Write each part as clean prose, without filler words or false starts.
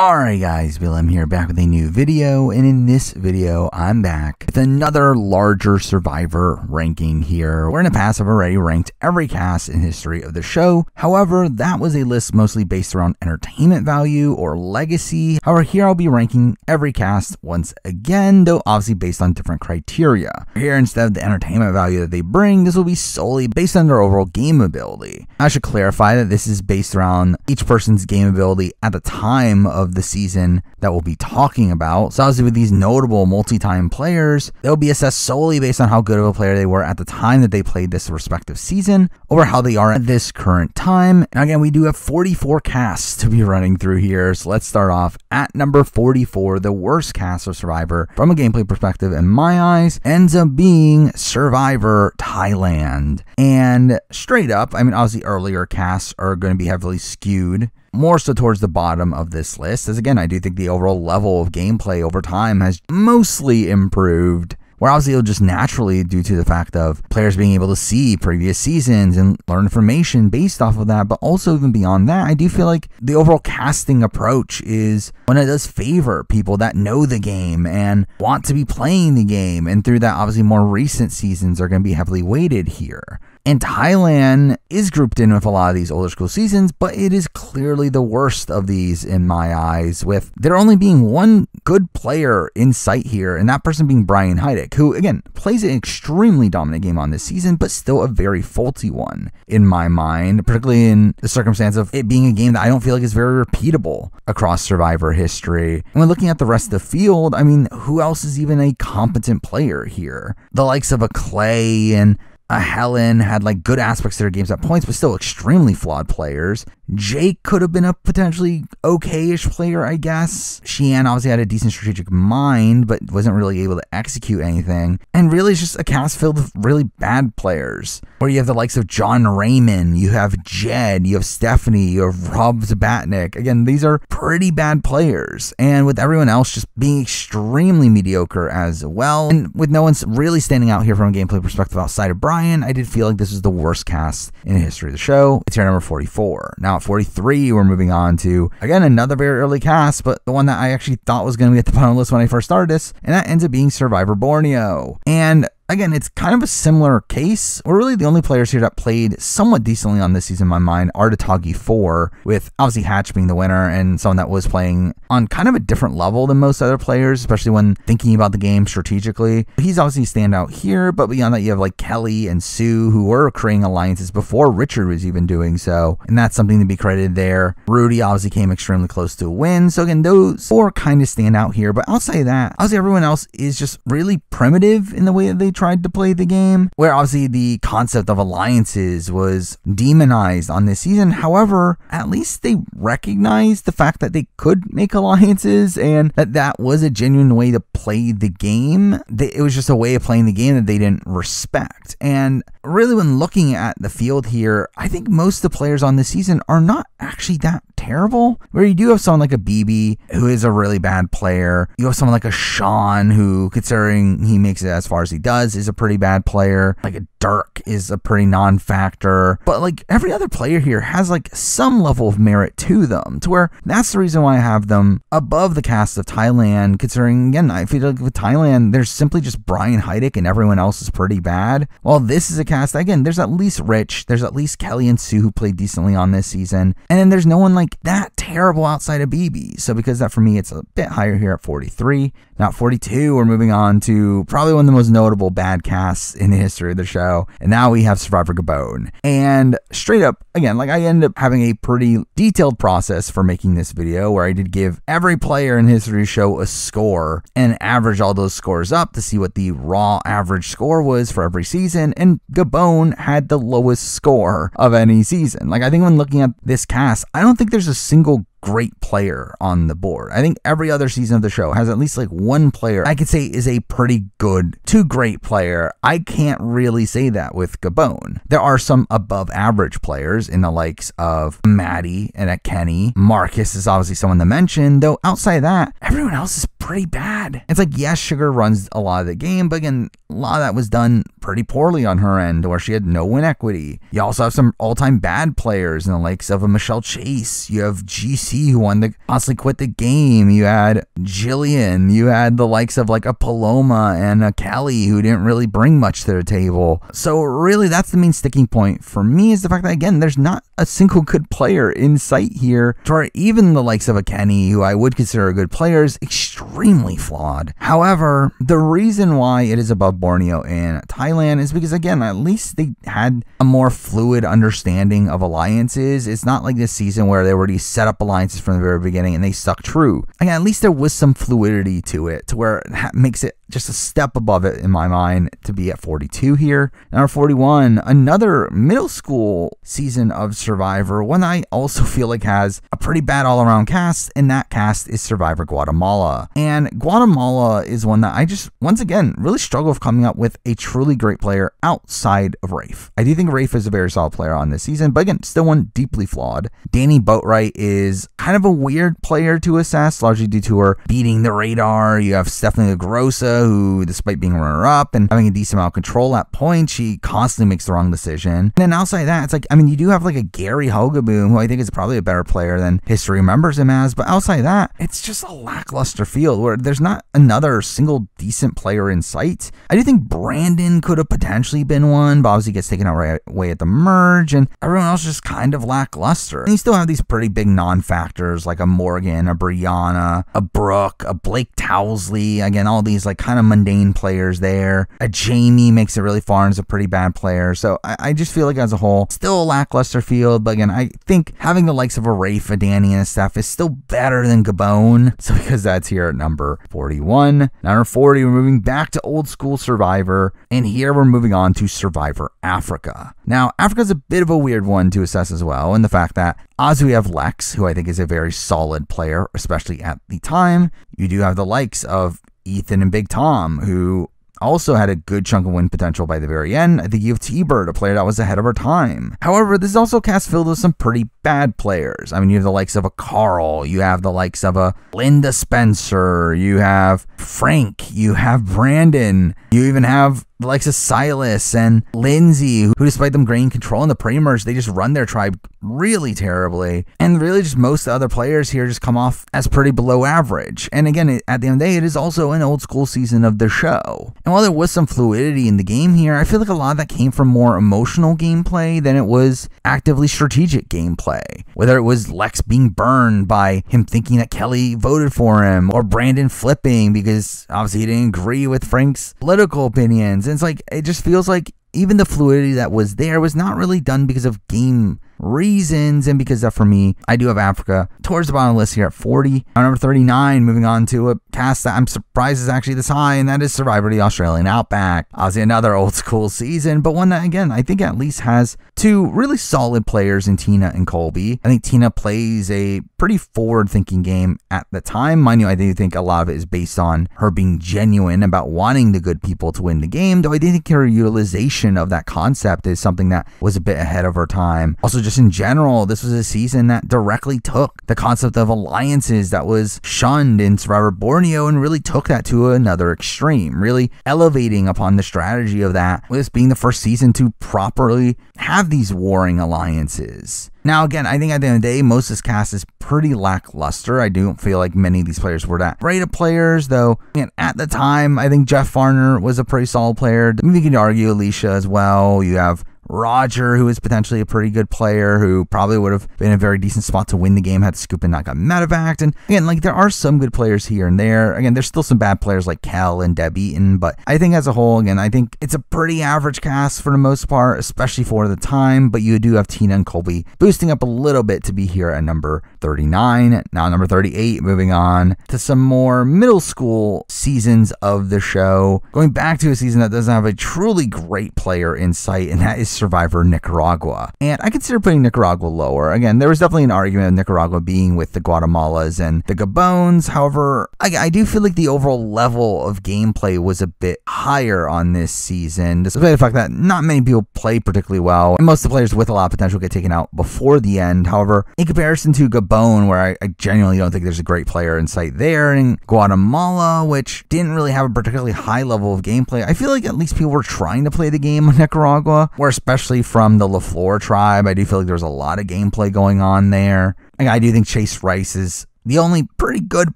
Alright guys, Willem here, back with a new video, and in this video I'm back with another larger Survivor ranking here, where in the past I've already ranked every cast in history of the show. However, that was a list mostly based around entertainment value or legacy. However, here I'll be ranking every cast once again, though obviously based on different criteria. Here, instead of the entertainment value that they bring, this will be solely based on their overall game ability. I should clarify that this is based around each person's game ability at the time of the season that we'll be talking about. So obviously with these notable multi-time players, they'll be assessed solely based on how good of a player they were at the time that they played this respective season over how they are at this current time. And again, we do have 44 casts to be running through here. So let's start off at number 44. The worst cast of Survivor from a gameplay perspective in my eyes ends up being Survivor Thailand. And straight up, I mean, obviously earlier casts are going to be heavily skewed more so towards the bottom of this list, as again, I do think the overall level of gameplay over time has mostly improved, where obviously it'll just naturally, due to the fact of players being able to see previous seasons and learn information based off of that. But also even beyond that, I do feel like the overall casting approach is one that does favor people that know the game and want to be playing the game, and through that, obviously more recent seasons are going to be heavily weighted here. And Thailand is grouped in with a lot of these older school seasons, but it is clearly the worst of these in my eyes, with there only being one good player in sight here, and that person being Brian Heidik, who, again, plays an extremely dominant game on this season, but still a very faulty one in my mind, particularly in the circumstance of it being a game that I don't feel like is very repeatable across Survivor history. And when looking at the rest of the field, I mean, who else is even a competent player here? The likes of a Clay and a Helen had like good aspects to their games at points, but still extremely flawed players. Jake could have been a potentially okay-ish player, I guess. Sheehan obviously had a decent strategic mind, but wasn't really able to execute anything. And really, it's just a cast filled with really bad players, where you have the likes of John Raymond, you have Jed, you have Stephanie, you have Rob Zabatnik. Again, these are pretty bad players, and with everyone else just being extremely mediocre as well. And with no one really standing out here from a gameplay perspective outside of Brian, I did feel like this was the worst cast in the history of the show. It's here number 44. Now at 43, we're moving on to, again, another very early cast, but the one that I actually thought was going to be at the bottom of the list when I first started this, and that ends up being Survivor Borneo. And again, it's kind of a similar case, where really the only players here that played somewhat decently on this season in my mind are Tatagi 4, with obviously Hatch being the winner and someone that was playing on kind of a different level than most other players, especially when thinking about the game strategically. He's obviously a standout here, but beyond that, you have like Kelly and Sue, who were creating alliances before Richard was even doing so, and that's something to be credited there. Rudy obviously came extremely close to a win, so again, those four kind of stand out here, but outside of that, obviously everyone else is just really primitive in the way that they tried to play the game, where obviously the concept of alliances was demonized on this season. However, at least they recognized the fact that they could make alliances, and that was a genuine way to play the game. It was just a way of playing the game that they didn't respect. And really, when looking at the field here, I think most of the players on this season are not actually that terrible, where you do have someone like a BB, who is a really bad player. You have someone like a Sean, who, considering he makes it as far as he does, is a pretty bad player. Like a Dirk is a pretty non-factor, but like every other player here has like some level of merit to them, to where that's the reason why I have them above the cast of Thailand, considering, again, I feel like with Thailand, there's simply just Brian Heidik and everyone else is pretty bad. While this is a cast, again, there's at least Rich, there's at least Kelly and Sue who played decently on this season, and then there's no one like that terrible outside of BB. So because that, for me, it's a bit higher here at 43. Now at 42, we're moving on to probably one of the most notable bad casts in the history of the show, and now we have Survivor Gabon. And straight up, again, like I ended up having a pretty detailed process for making this video, where I did give every player in history of the show a score and average all those scores up to see what the raw average score was for every season, and Gabon had the lowest score of any season. Like, I think when looking at this cast, I don't think there's a single great player on the board. I think every other season of the show has at least like one player I could say is a pretty good to great player. I can't really say that with Gabon. There are some above average players in the likes of Maddie and Kenny. Marcus is obviously someone to mention, though outside of that, everyone else is pretty pretty bad. It's like, yes, Sugar runs a lot of the game, but again, a lot of that was done pretty poorly on her end, where she had no win equity. You also have some all-time bad players in the likes of a Michelle Chase. You have GC, who constantly quit the game. You had Jillian. You had the likes of like a Paloma and a Kelly, who didn't really bring much to the table. So really, that's the main sticking point for me, is the fact that, again, there's not a single good player in sight here, to where even the likes of a Kenny, who I would consider a good player, is extremely flawed. However, the reason why it is above Borneo and Thailand is because, again, at least they had a more fluid understanding of alliances. It's not like this season where they already set up alliances from the very beginning and they stuck true. Again, at least there was some fluidity to it, to where it makes it just a step above it in my mind to be at 42 here. Number 41, another middle school season of Survivor, one I also feel like has a pretty bad all-around cast, and that cast is Survivor Guatemala. And Guatemala is one that I just, once again, really struggle with coming up with a truly great player outside of Rafe. I do think Rafe is a very solid player on this season, but again, still one deeply flawed. Danny Boatwright is kind of a weird player to assess, largely due to her beating the radar. You have Stephanie LaGrossa, who, despite being runner-up and having a decent amount of control at points, she constantly makes the wrong decision. And then outside that, it's like, I mean, you do have like a Gary Hogaboom, who I think is probably a better player than history remembers him as, but outside that, it's just a lackluster field where there's not another single decent player in sight. I do think Brandon could have potentially been one, but obviously gets taken out right away at the merge, and everyone else is just kind of lackluster. And you still have these pretty big non-factors like a Morgan, a Brianna, a Brooke, a Blake Towsley, again, all these like kind of mundane players there. A Jamie makes it really far and is a pretty bad player. So I just feel like as a whole, still a lackluster field, but again, I think having the likes of a Rafe, a Danny, and a Steph is still better than Gabon. So because that's here at number 41. Number 40, we're moving back to old school Survivor, and here we're moving on to Survivor Africa. Now, Africa's a bit of a weird one to assess as well, in the fact that as we have Lex, who I think is a very solid player, especially at the time. You do have the likes of Ethan and Big Tom, who also had a good chunk of win potential by the very end. I think you have T-Bird, a player that was ahead of her time. However, this is also a cast filled with some pretty bad players. I mean, you have the likes of a Carl, you have the likes of a Linda Spencer, you have Frank, you have Brandon, you even have the likes of Silas and Lindsay, who despite them gaining control in the pre-merge, they just run their tribe really terribly. And really just most of the other players here just come off as pretty below average. And again, at the end of the day, it is also an old school season of the show. And while there was some fluidity in the game here, I feel like a lot of that came from more emotional gameplay than it was actively strategic gameplay. Whether it was Lex being burned by him thinking that Kelly voted for him, or Brandon flipping because obviously he didn't agree with Frank's political opinions. And it's like, it just feels like even the fluidity that was there was not really done because of game reasons, and because that, for me, I do have Africa towards the bottom of the list here at 40. Number 39, moving on to a cast that I'm surprised is actually this high, and that is Survivor the Australian Outback. Obviously another old school season, but one that, again, I think at least has two really solid players in Tina and Colby. I think Tina plays a pretty forward-thinking game at the time. Mind you, I do think a lot of it is based on her being genuine about wanting the good people to win the game, though I do think her utilization of that concept is something that was a bit ahead of her time. Also, just in general, this was a season that directly took the concept of alliances that was shunned in Survivor Borneo and really took that to another extreme, really elevating upon the strategy of that, with this being the first season to properly have these warring alliances. Now, again, I think at the end of the day, most of this cast is pretty lackluster. I don't feel like many of these players were that great of players, though. And at the time, I think Jeff Farner was a pretty solid player. Maybe you could argue Alicia as well. You have Roger, who is potentially a pretty good player, who probably would have been a very decent spot to win the game had Scoop and not got medevaced. And again, like, there are some good players here and there. Again, there's still some bad players like Kel and Deb Eaton, but I think as a whole, again, I think it's a pretty average cast for the most part, especially for the time. But you do have Tina and Colby boosting up a little bit to be here at number 39. Now number 38, moving on to some more middle school seasons of the show. Going back to a season that doesn't have a truly great player in sight, and that is Survivor Nicaragua. And I consider putting Nicaragua lower. Again, there was definitely an argument of Nicaragua being with the Guatemalas and the Gabones. However, I do feel like the overall level of gameplay was a bit higher on this season, despite the fact that not many people play particularly well, and most of the players with a lot of potential get taken out before the end. However, in comparison to Gabon, where I genuinely don't think there's a great player in sight there, and Guatemala, which didn't really have a particularly high level of gameplay, I feel like at least people were trying to play the game of Nicaragua, where especially from the LaFleur tribe, I do feel like there's a lot of gameplay going on there. I do think Chase Rice is the only pretty good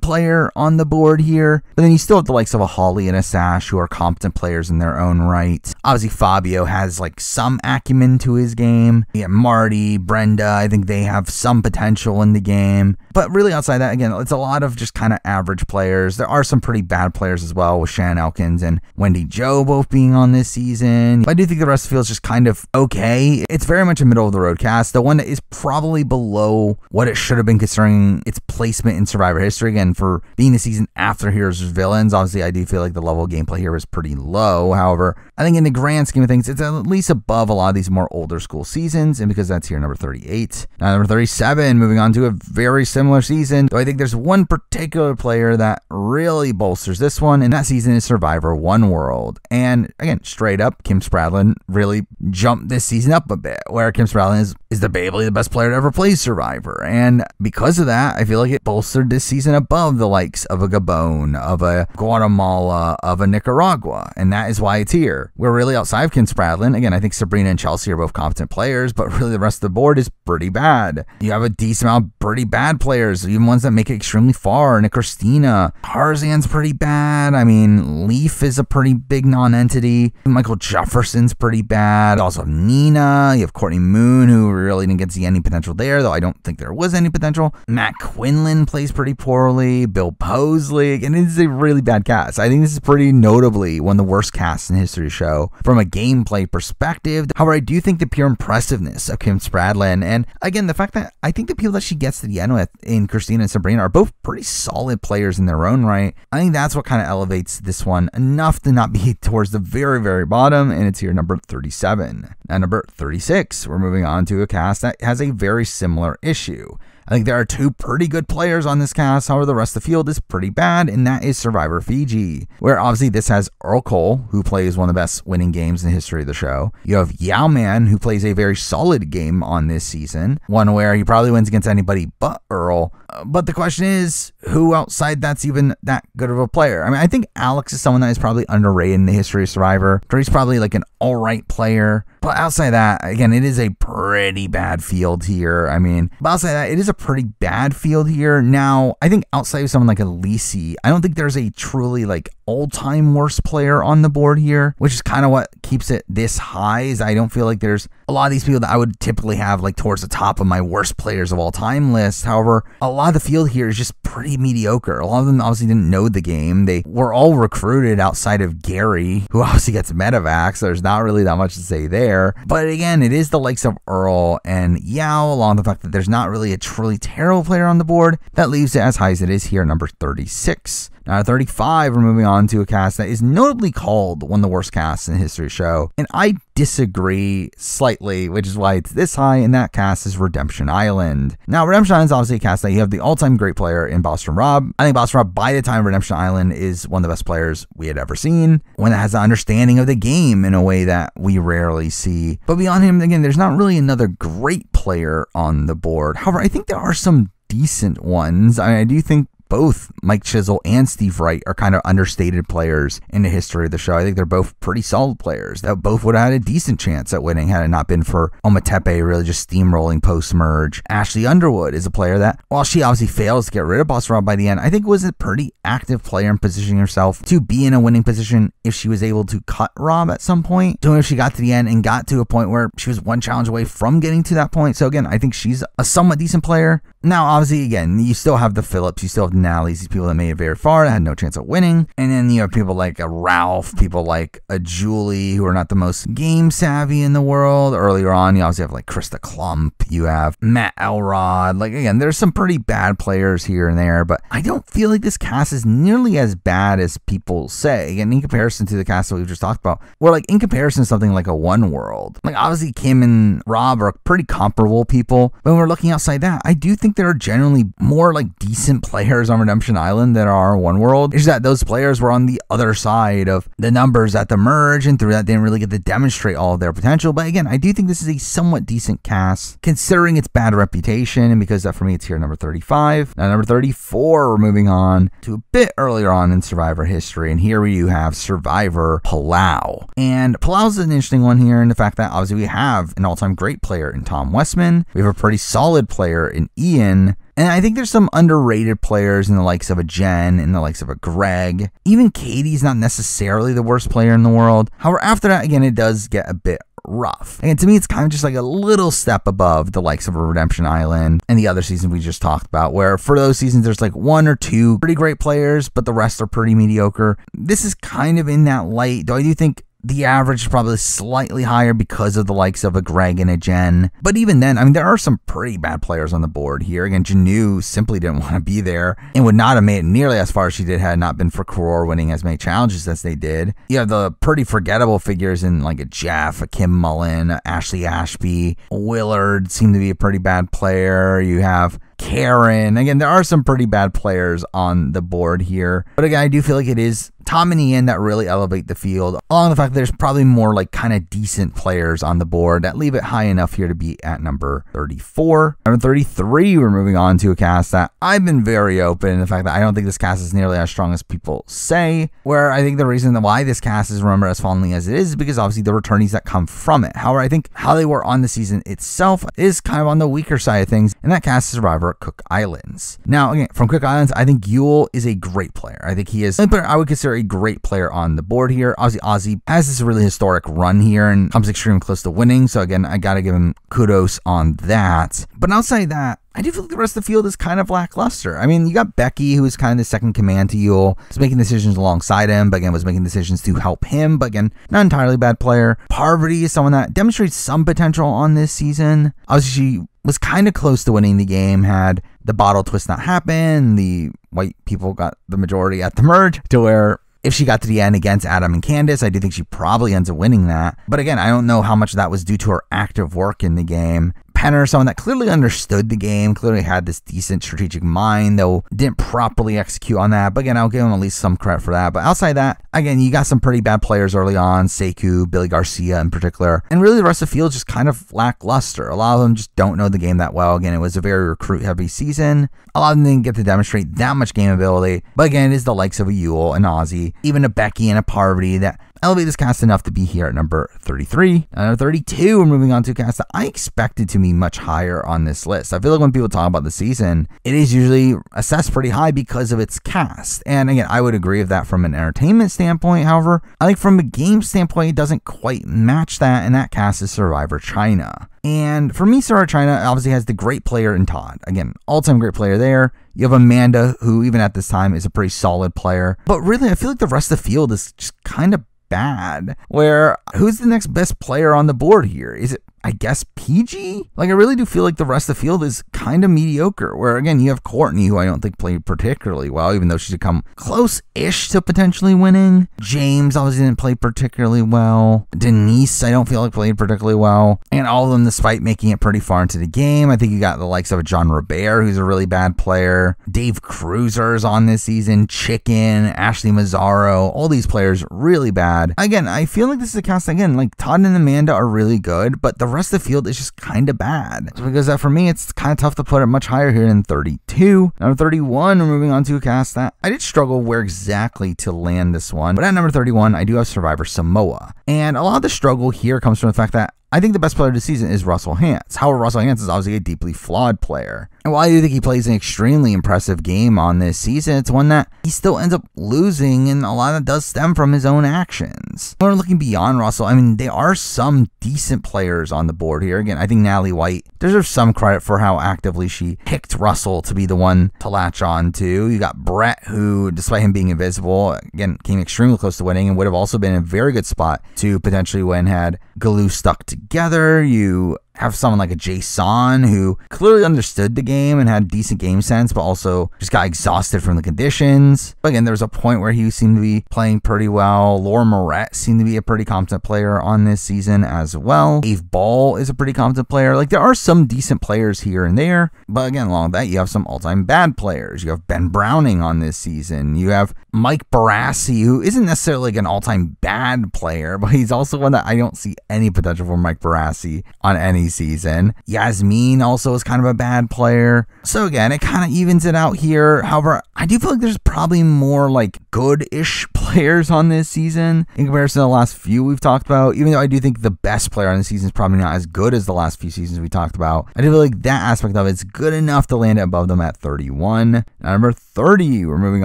player on the board here. But then you still have the likes of a Holly and a Sash, who are competent players in their own right. Obviously, Fabio has like some acumen to his game. Yeah, Marty, Brenda, I think they have some potential in the game. But really outside that, again, it's a lot of just kind of average players. There are some pretty bad players as well, with Shannon Elkins and Wendy Jo both being on this season. But I do think the rest feels just kind of okay. It's very much a middle of the road cast. The one that is probably below what it should have been considering its placement in Survivor history. Again, for being the season after Heroes vs. Villains, obviously I do feel like the level of gameplay here was pretty low. However, I think in the grand scheme of things, it's at least above a lot of these more older school seasons, and because that's here number 38. Now number 37, moving on to a very similar season, though I think there's one particular player that really bolsters this one, and that season is Survivor One World. And again, straight up, Kim Spradlin really jumped this season up a bit, where Kim Spradlin is debatably the best player to ever play Survivor, and because of that, I feel like it bolstered this season above the likes of a Gabon, of a Guatemala, of a Nicaragua, and that is why it's here. We're really outside of Kim Spradlin. Again, I think Sabrina and Chelsea are both competent players, but really the rest of the board is pretty bad. You have a decent amount of pretty bad players, even ones that make it extremely far. Nick Christina, Tarzan's pretty bad. I mean, Leaf is a pretty big non-entity. Michael Jefferson's pretty bad. Also have Nina. You have Courtney Moon, who really didn't get to see any potential there, though I don't think there was any potential. Matt Quinlan plays pretty poorly. Bill Posley, and it is a really bad cast. I think this is pretty notably one of the worst casts in history of the show from a gameplay perspective. However, I do think the pure impressiveness of Kim Spradlin, and again, the fact that I think the people that she gets to the end with in Christina and Sabrina are both pretty solid players in their own right. I think that's what kind of elevates this one enough to not be towards the very, very bottom, and it's here number 37. Now, number 36, we're moving on to a cast that has a very similar issue. I think there are two pretty good players on this cast, however the rest of the field is pretty bad, and that is Survivor Fiji, where obviously this has Earl Cole, who plays one of the best winning games in the history of the show. You have Yao Man, who plays a very solid game on this season, one where he probably wins against anybody but Earl. But the question is, who outside that's even that good of a player? I mean, I think Alex is someone that is probably underrated in the history of Survivor. He's probably like an all-right player. But outside that, again, it is a pretty bad field here. I mean, but outside that, it is a pretty bad field here. Now, I think outside of someone like Elise, I don't think there's a truly like all-time worst player on the board here, which is kind of what keeps it this high. Is I don't feel like there's a lot of these people that I would typically have like towards the top of my worst players of all time list. However, a lot of the field here is just pretty mediocre. A lot of them obviously didn't know the game. They were all recruited outside of Gary, who obviously gets medevac, so there's not really that much to say there. But again, it is the likes of Earl and Yao, along the fact that there's not really a truly terrible player on the board, that leaves it as high as it is here, number 36. Now at 35, we're moving on to a cast that is notably called one of the worst casts in the history of the show, and I disagree slightly, which is why it's this high, and that cast is Redemption Island. Now, Redemption Island is obviously a cast that you have the all-time great player in Boston Rob. I think Boston Rob, by the time of Redemption Island, is one of the best players we had ever seen, one that has an understanding of the game in a way that we rarely see. But beyond him, again, there's not really another great player on the board. However, I think there are some decent ones. I do think both Mike Chisel and Steve Wright are kind of understated players in the history of the show. I think they're both pretty solid players that both would have had a decent chance at winning had it not been for Ometepe really just steamrolling post-merge. Ashley Underwood is a player that, while she obviously fails to get rid of Boston Rob by the end, I think was a pretty active player in positioning herself to be in a winning position if she was able to cut Rob at some point. So if she got to the end and got to a point where she was one challenge away from getting to that point. So again, I think she's a somewhat decent player. Now, obviously, again, you still have the Phillips, you still have the Nallys, these people that made it very far, that had no chance of winning. And then you have people like a Ralph, people like a Julie, who are not the most game savvy in the world. Earlier on, you obviously have like Krista Klump, you have Matt Elrod. Like, again, there's some pretty bad players here and there, but I don't feel like this cast is nearly as bad as people say. And in comparison to the cast that we've just talked about, where like in comparison to something like a One World, like obviously Kim and Rob are pretty comparable people. But when we're looking outside that, I do think there are generally more like decent players on Redemption Island than are One World. It's just that those players were on the other side of the numbers at the merge, and through that, they didn't really get to demonstrate all of their potential. But again, I do think this is a somewhat decent cast considering its bad reputation, and because that for me, it's here at number 35. Now, number 34, we're moving on to a bit earlier on in Survivor history, and here we have Survivor Palau. And Palau's an interesting one here in the fact that obviously we have an all-time great player in Tom Westman. We have a pretty solid player in Ian. And I think there's some underrated players in the likes of a Jen, in the likes of a Greg. Even Katie's not necessarily the worst player in the world. However, after that, again, it does get a bit rough. And to me, it's kind of just like a little step above the likes of a Redemption Island and the other season we just talked about, where for those seasons, there's like one or two pretty great players, but the rest are pretty mediocre. This is kind of in that light, though I do think the average is probably slightly higher because of the likes of a Greg and a Jen. But even then, I mean, there are some pretty bad players on the board here. Again, Janu simply didn't want to be there and would not have made it nearly as far as she did had it not been for Karor winning as many challenges as they did. You have the pretty forgettable figures in like a Jeff, a Kim Mullen, a Ashley Ashby. Willard seemed to be a pretty bad player. You have Karen. Again, there are some pretty bad players on the board here. But again, I do feel like it is Tom and Ian that really elevate the field, along with the fact that there's probably more like kind of decent players on the board that leave it high enough here to be at number 34. Number 33, we're moving on to a cast that I've been very open in the fact that I don't think this cast is nearly as strong as people say, where I think the reason why this cast is remembered as fondly as it is because obviously the returnees that come from it. However, I think how they were on the season itself is kind of on the weaker side of things, and that cast is Survivor at Cook Islands. Now, again, from Cook Islands, I think Yul is a great player. I think he is, I would consider a great player on the board here. Obviously, Ozzy has this really historic run here and comes extremely close to winning. So again, I got to give him kudos on that. But outside that, I do feel like the rest of the field is kind of lackluster. I mean, you got Becky, who is kind of the second command to Yul, was making decisions alongside him, but again, was making decisions to help him, but again, not entirely bad player. Parvati is someone that demonstrates some potential on this season. Obviously, she was kind of close to winning the game, had the bottle twist not happen, the white people got the majority at the merge, to where if she got to the end against Adam and Candace, I do think she probably ends up winning that. But again, I don't know how much of that was due to her active work in the game. Penner, someone that clearly understood the game, clearly had this decent strategic mind, though didn't properly execute on that. But again, I'll give him at least some credit for that. But outside that, again, you got some pretty bad players early on, Sekou, Billy Garcia in particular. And really the rest of the field is just kind of lackluster. A lot of them just don't know the game that well. Again, it was a very recruit-heavy season. A lot of them didn't get to demonstrate that much game ability. But again, it is the likes of a Yul, an Ozzy, even a Becky and a Parvati that elevate this cast enough to be here at number 33. Number 32, we're moving on to a cast that I expected to be much higher on this list. I feel like when people talk about the season, it is usually assessed pretty high because of its cast. And again, I would agree with that from an entertainment standpoint. However, I think from a game standpoint, it doesn't quite match that, and that cast is Survivor China. And for me, Survivor China obviously has the great player in Todd. Again, all-time great player there. You have Amanda, who even at this time is a pretty solid player. But really, I feel like the rest of the field is just kind of bad. Where, who's the next best player on the board here? Is it, I guess, PG? Like, I really do feel like the rest of the field is kind of mediocre. Where, again, you have Courtney, who I don't think played particularly well, even though she's come close-ish to potentially winning. James obviously didn't play particularly well. Denise, I don't feel like played particularly well. And all of them, despite making it pretty far into the game, I think you got the likes of John Robert, who's a really bad player. Dave Cruiser's on this season. Chicken, Ashley Mazzaro, all these players really bad. Again, I feel like this is a cast, again, like Todd and Amanda are really good, but the rest of the field is just kind of bad. So because for me, it's kind of tough to put it much higher here than 32. Number 31, we're moving on to a cast that I did struggle where exactly to land this one. But at number 31, I do have Survivor Samoa. And a lot of the struggle here comes from the fact that I think the best player this season is Russell Hantz. However, Russell Hantz is obviously a deeply flawed player. And while I do think he plays an extremely impressive game on this season, it's one that he still ends up losing, and a lot of that does stem from his own actions. When we're looking beyond Russell, I mean, there are some decent players on the board here. Again, I think Natalie White deserves some credit for how actively she picked Russell to be the one to latch on to. You got Brett, who, despite him being invisible, again, came extremely close to winning and would have also been in a very good spot to potentially win had Galoo stuck together. You have someone like a Jason who clearly understood the game and had decent game sense, but also just got exhausted from the conditions. But again, there was a point where he seemed to be playing pretty well. Laura Moret seemed to be a pretty competent player on this season as well. Dave Ball is a pretty competent player. Like, there are some decent players here and there, but again, along with that, you have some all-time bad players. You have Ben Browning on this season. You have Mike Barassi, who isn't necessarily like an all-time bad player, but he's also one that I don't see any potential for Mike Barassi on any season. Yasmin also is kind of a bad player. So again, it kind of evens it out here. However, I do feel like there's probably more like good-ish players on this season in comparison to the last few we've talked about, even though I do think the best player on the season is probably not as good as the last few seasons we talked about. I do feel like that aspect of it's good enough to land it above them at 31. Now, number 30, we're moving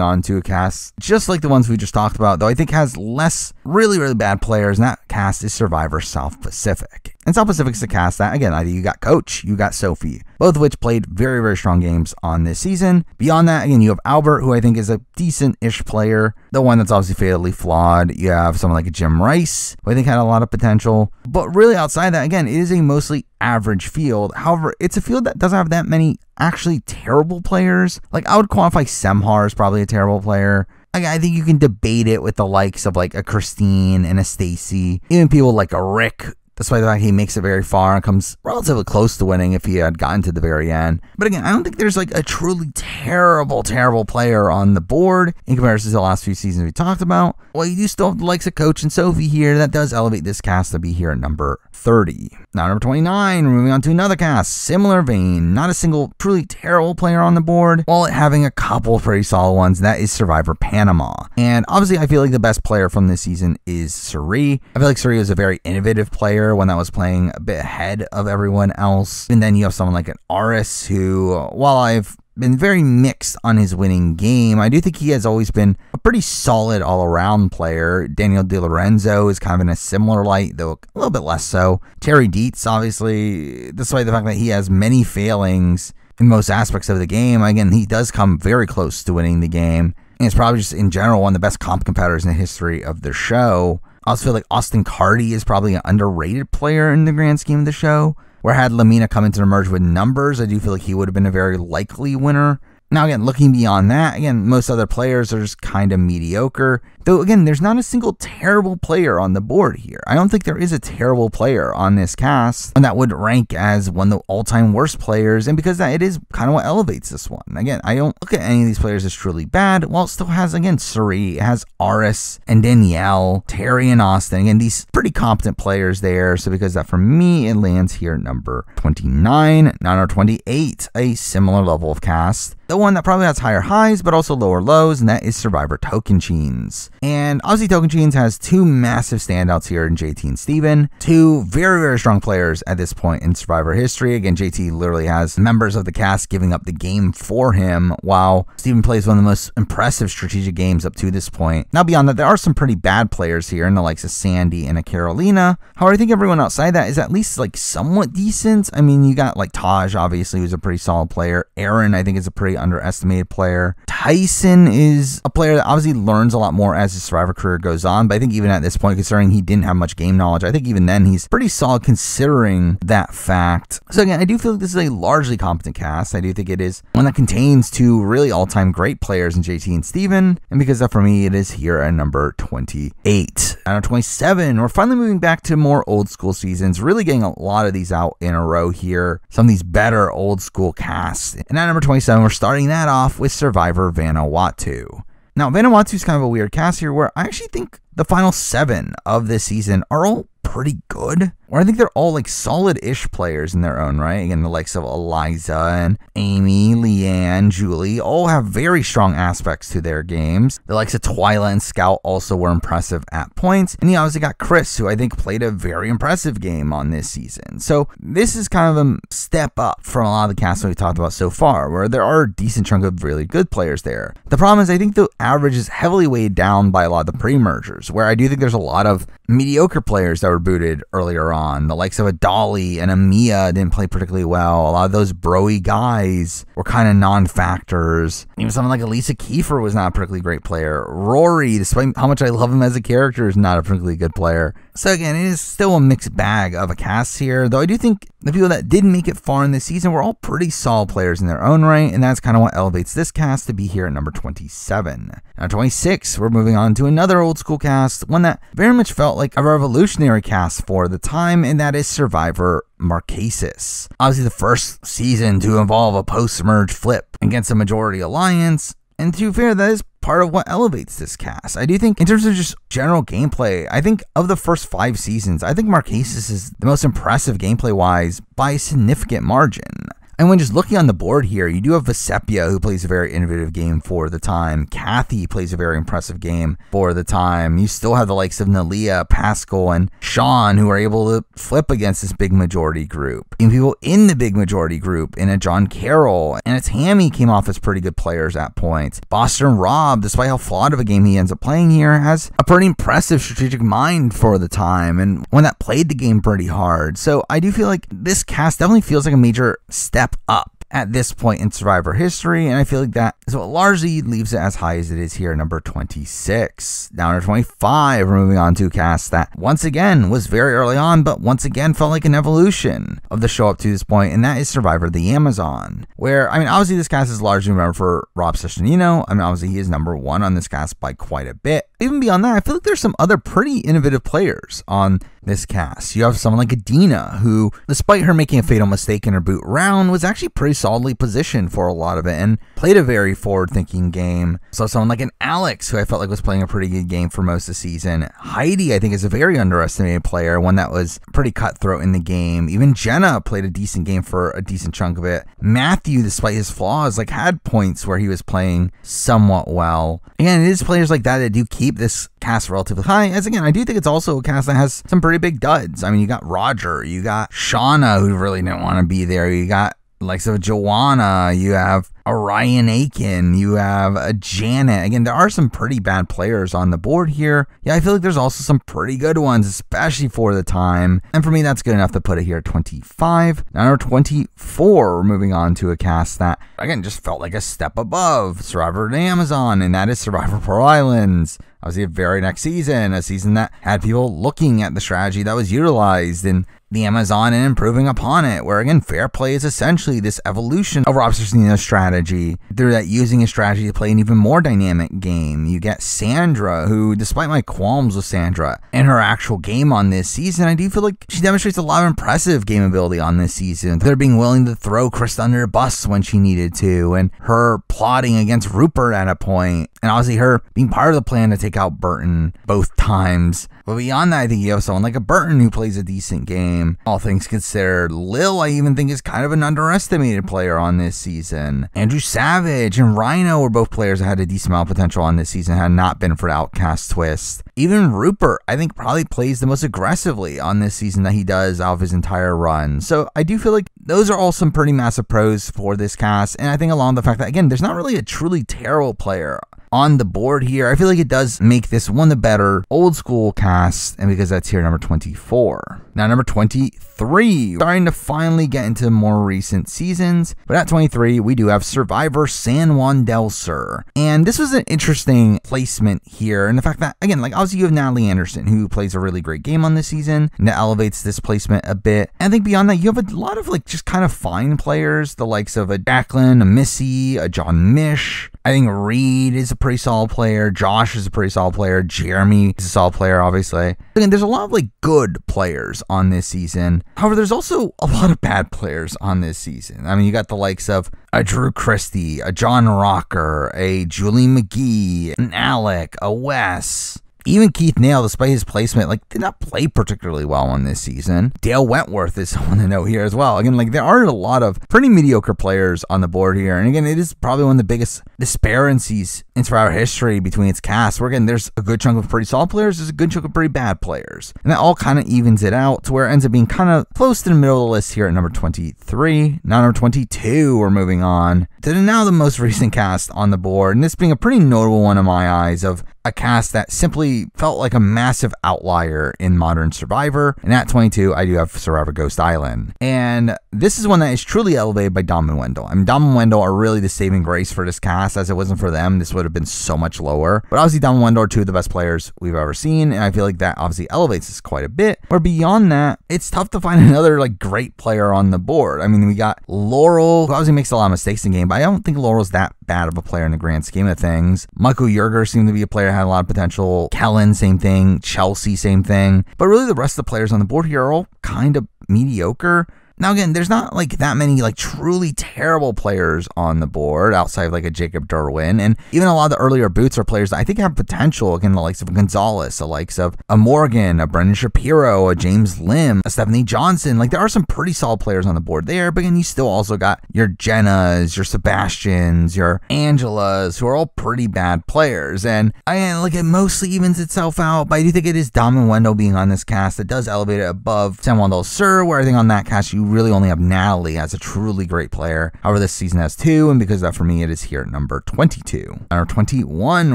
on to a cast just like the ones we just talked about, though I think has less really bad players, and that cast is Survivor South Pacific. And South Pacific's a cast that, again, either you got Coach, you got Sophie, both of which played very strong games on this season. Beyond that, again, you have Albert, who I think is a decent-ish player, the one that's obviously fatally flawed. You have someone like a Jim Rice, who I think had a lot of potential. But really outside that, again, it is a mostly average field. However, it's a field that doesn't have that many actually terrible players. Like, I would qualify Semhar as probably a terrible player. I think you can debate it with the likes of like a Christine and a Stacy, even people like a Rick, despite the fact he makes it very far and comes relatively close to winning if he had gotten to the very end. But again, I don't think there's like a truly terrible player on the board in comparison to the last few seasons we talked about. Well, you do still have the likes of Coach and Sophie here. That does elevate this cast to be here at number 30. Now, number 29, we're moving on to another cast, similar vein, not a single truly terrible player on the board, while having a couple of pretty solid ones, and that is Survivor Panama. And obviously, I feel like the best player from this season is Suri. I feel like Suri was a very innovative player, one that was playing a bit ahead of everyone else. And then you have someone like an Aris who, while I've been very mixed on his winning game, I do think he has always been a pretty solid all-around player. Daniel DiLorenzo is kind of in a similar light, though a little bit less so. Terry Dietz, obviously, despite the fact that he has many failings in most aspects of the game, again, he does come very close to winning the game. And it's probably just, in general, one of the best comp competitors in the history of the show. I also feel like Austin Carty is probably an underrated player in the grand scheme of the show, where had Lamina come into the merge with numbers, I do feel like he would have been a very likely winner. Now, again, looking beyond that, again, most other players are just kind of mediocre. Though, again, there's not a single terrible player on the board here. I don't think there is a terrible player on this cast and that would rank as one of the all-time worst players, and because that, it is kind of what elevates this one. Again, I don't look at any of these players as truly bad, while it still has, again, Suri, it has Aris and Danielle, Terry and Austin. Again, these pretty competent players there, so because that, for me, it lands here at number 29. Now, number 28, a similar level of cast. The one that probably has higher highs, but also lower lows, and that is Survivor Tocantins. And obviously Tocantins has two massive standouts here in JT and Steven. Two very strong players at this point in Survivor history. Again, JT literally has members of the cast giving up the game for him, while Steven plays one of the most impressive strategic games up to this point. Now, beyond that, there are some pretty bad players here in the likes of Sandy and a Carolina. However, I think everyone outside that is at least like somewhat decent. I mean, you got like Taj, obviously, who's a pretty solid player. Aaron, I think, is a pretty underestimated player. Tyson is a player that obviously learns a lot more as his Survivor career goes on, but I think even at this point, considering he didn't have much game knowledge, I think even then he's pretty solid considering that fact. So again, I do feel like this is a largely competent cast. I do think it is one that contains two really all-time great players in JT and Steven, and because of that, for me, it is here at number 28. At number 27, we're finally moving back to more old school seasons, really getting a lot of these out in a row here. Some of these better old school casts. And at number 27, we're starting that off with Survivor Vanuatu. Now, Vanuatu is kind of a weird cast here, where I actually think the final 7 of this season are all pretty good, or I think they're all like solid-ish players in their own right. Again, the likes of Eliza and Amy, Leanne, Julie all have very strong aspects to their games. The likes of Twyla and Scout also were impressive at points. And you obviously got Chris, who I think played a very impressive game on this season. So this is kind of a step up from a lot of the casts we talked about so far, where there are a decent chunk of really good players there. The problem is I think the average is heavily weighed down by a lot of the pre-mergers, where I do think there's a lot of mediocre players that were booted earlier on. The likes of a Dolly and a Mia didn't play particularly well. A lot of those bro-y guys were kind of non-factors. Even someone like Elisa Kiefer was not a particularly great player. Rory, despite how much I love him as a character, is not a particularly good player. So again, it is still a mixed bag of a cast here, though I do think the people that didn't make it far in this season were all pretty solid players in their own right, and that's kind of what elevates this cast to be here at number 27. Now 26, we're moving on to another old school cast, one that very much felt like a revolutionary cast for the time, and that is Survivor Marquesas. Obviously the first season to involve a post-merge flip against a majority alliance, and to be fair, that is part of what elevates this cast. I do think in terms of just general gameplay, I think of the first 5 seasons, I think Marquesas is the most impressive gameplay wise by a significant margin. And when just looking on the board here, you do have Vesepia, who plays a very innovative game for the time. Kathy plays a very impressive game for the time. You still have the likes of Nalia, Pascal, and Sean, who are able to flip against this big majority group. And people in the big majority group, in a John Carroll and a Tammy, came off as pretty good players at points. Boston Rob, despite how flawed of a game he ends up playing here, has a pretty impressive strategic mind for the time, and one that played the game pretty hard. So I do feel like this cast definitely feels like a major step up at this point in Survivor history, and I feel like that is what largely leaves it as high as it is here, number 26. Now, number 25, we're moving on to a cast that once again was very early on, but once again felt like an evolution of the show up to this point, and that is Survivor the Amazon, where, I mean, obviously this cast is largely remembered for Rob Cesternino. I mean, obviously he is number 1 on this cast by quite a bit. Even beyond that, I feel like there's some other pretty innovative players on this cast. You have someone like Adina, who, despite her making a fatal mistake in her boot round, was actually pretty solidly positioned for a lot of it and played a very forward-thinking game. So someone like an Alex, who I felt like was playing a pretty good game for most of the season. Heidi, I think, is a very underestimated player, one that was pretty cutthroat in the game. Even Jenna played a decent game for a decent chunk of it. Matthew, despite his flaws, like had points where he was playing somewhat well. Again, it is players like that that do keep this cast relatively high, as again, I do think it's also a cast that has some pretty big duds. I mean, you got Roger, you got Shauna, who really didn't want to be there, you got likes of Joanna, you have Orion Aiken, you have a Janet. Again, there are some pretty bad players on the board here. Yeah, I feel like there's also some pretty good ones, especially for the time. And for me, that's good enough to put it here at 25. Now, number 24, we're moving on to a cast that, again, just felt like a step above Survivor the Amazon, and that is Survivor Pearl Islands. Obviously, a very next season, a season that had people looking at the strategy that was utilized in the Amazon and improving upon it, where again, fair play is essentially this evolution of Rob Cesternino's strategy, through that using a strategy to play an even more dynamic game. You get Sandra, who, despite my qualms with Sandra and her actual game on this season, I do feel like she demonstrates a lot of impressive game ability on this season. They're being willing to throw Krista under a bus when she needed to, and her plotting against Rupert at a point, and obviously her being part of the plan to take out Burton both times. But beyond that, I think you have someone like a Burton who plays a decent game, all things considered. Lil, I even think, is kind of an underestimated player on this season. Andrew Savage and Rhino were both players that had a decent amount of potential on this season, had not been for the Outcast twist. Even Rupert, I think, probably plays the most aggressively on this season that he does out of his entire run. So I do feel like those are all some pretty massive pros for this cast, and I think along the fact that, again, there's not really a truly terrible player on the board here. I feel like it does make this one of the better old school casts, and because that's here, number 24. Now, number 23, starting to finally get into more recent seasons, but at 23, we do have Survivor San Juan del Sur. And this was an interesting placement here, and the fact that, again, like obviously you have Natalie Anderson, who plays a really great game on this season, and that elevates this placement a bit. And I think beyond that, you have a lot of like just kind of fine players, the likes of a Jacqueline, a Missy, a John Mish. I think Reed is a pretty solid player. Josh is a pretty solid player. Jeremy is a solid player, obviously. Again, there's a lot of like good players on this season. However, there's also a lot of bad players on this season. I mean, you got the likes of a Drew Christie, a John Rocker, a Julie McGee, an Alec, a Wes. Even Keith Nale, despite his placement, like did not play particularly well on this season. Dale Wentworth is someone to note here as well. Again, like there are a lot of pretty mediocre players on the board here. And again, it is probably one of the biggest disparities in Survivor history between its cast, where again, there's a good chunk of pretty solid players, there's a good chunk of pretty bad players. And that all kind of evens it out to where it ends up being kind of close to the middle of the list here at number 23. Now number 22, we're moving on to now the most recent cast on the board. And this being a pretty notable one in my eyes of a cast that simply felt like a massive outlier in modern Survivor. And at 22, I do have Survivor Ghost Island. And this is one that is truly elevated by Dom and Wendell. I mean, Dom and Wendell are really the saving grace for this cast. As it wasn't for them, this would have been so much lower. But obviously, Dom and Wendell are two of the best players we've ever seen. And I feel like that obviously elevates this quite a bit. Or beyond that, it's tough to find another like great player on the board. I mean, we got Laurel, who obviously makes a lot of mistakes in the game, but I don't think Laurel's that bad of a player in the grand scheme of things. Michael Yerger seemed to be a player had a lot of potential. Kellen, same thing. Chelsea, same thing. But really the rest of the players on the board here are all kind of mediocre. Now, again, there's not like that many like truly terrible players on the board outside of like a Jacob Derwin. And even a lot of the earlier boots are players that I think have potential. Again, the likes of Gonzalez, the likes of a Morgan, a Brendan Shapiro, a James Lim, a Stephanie Johnson. Like there are some pretty solid players on the board there. But again, you still also got your Jennas, your Sebastians, your Angelas, who are all pretty bad players. And again, like it mostly evens itself out. But I do think it is Dom and Wendell being on this cast that does elevate it above San Juan del Sur, where I think on that cast you really only have Natalie as a truly great player. However, this season has two, and because of that, for me, it is here at number 22. Number 21,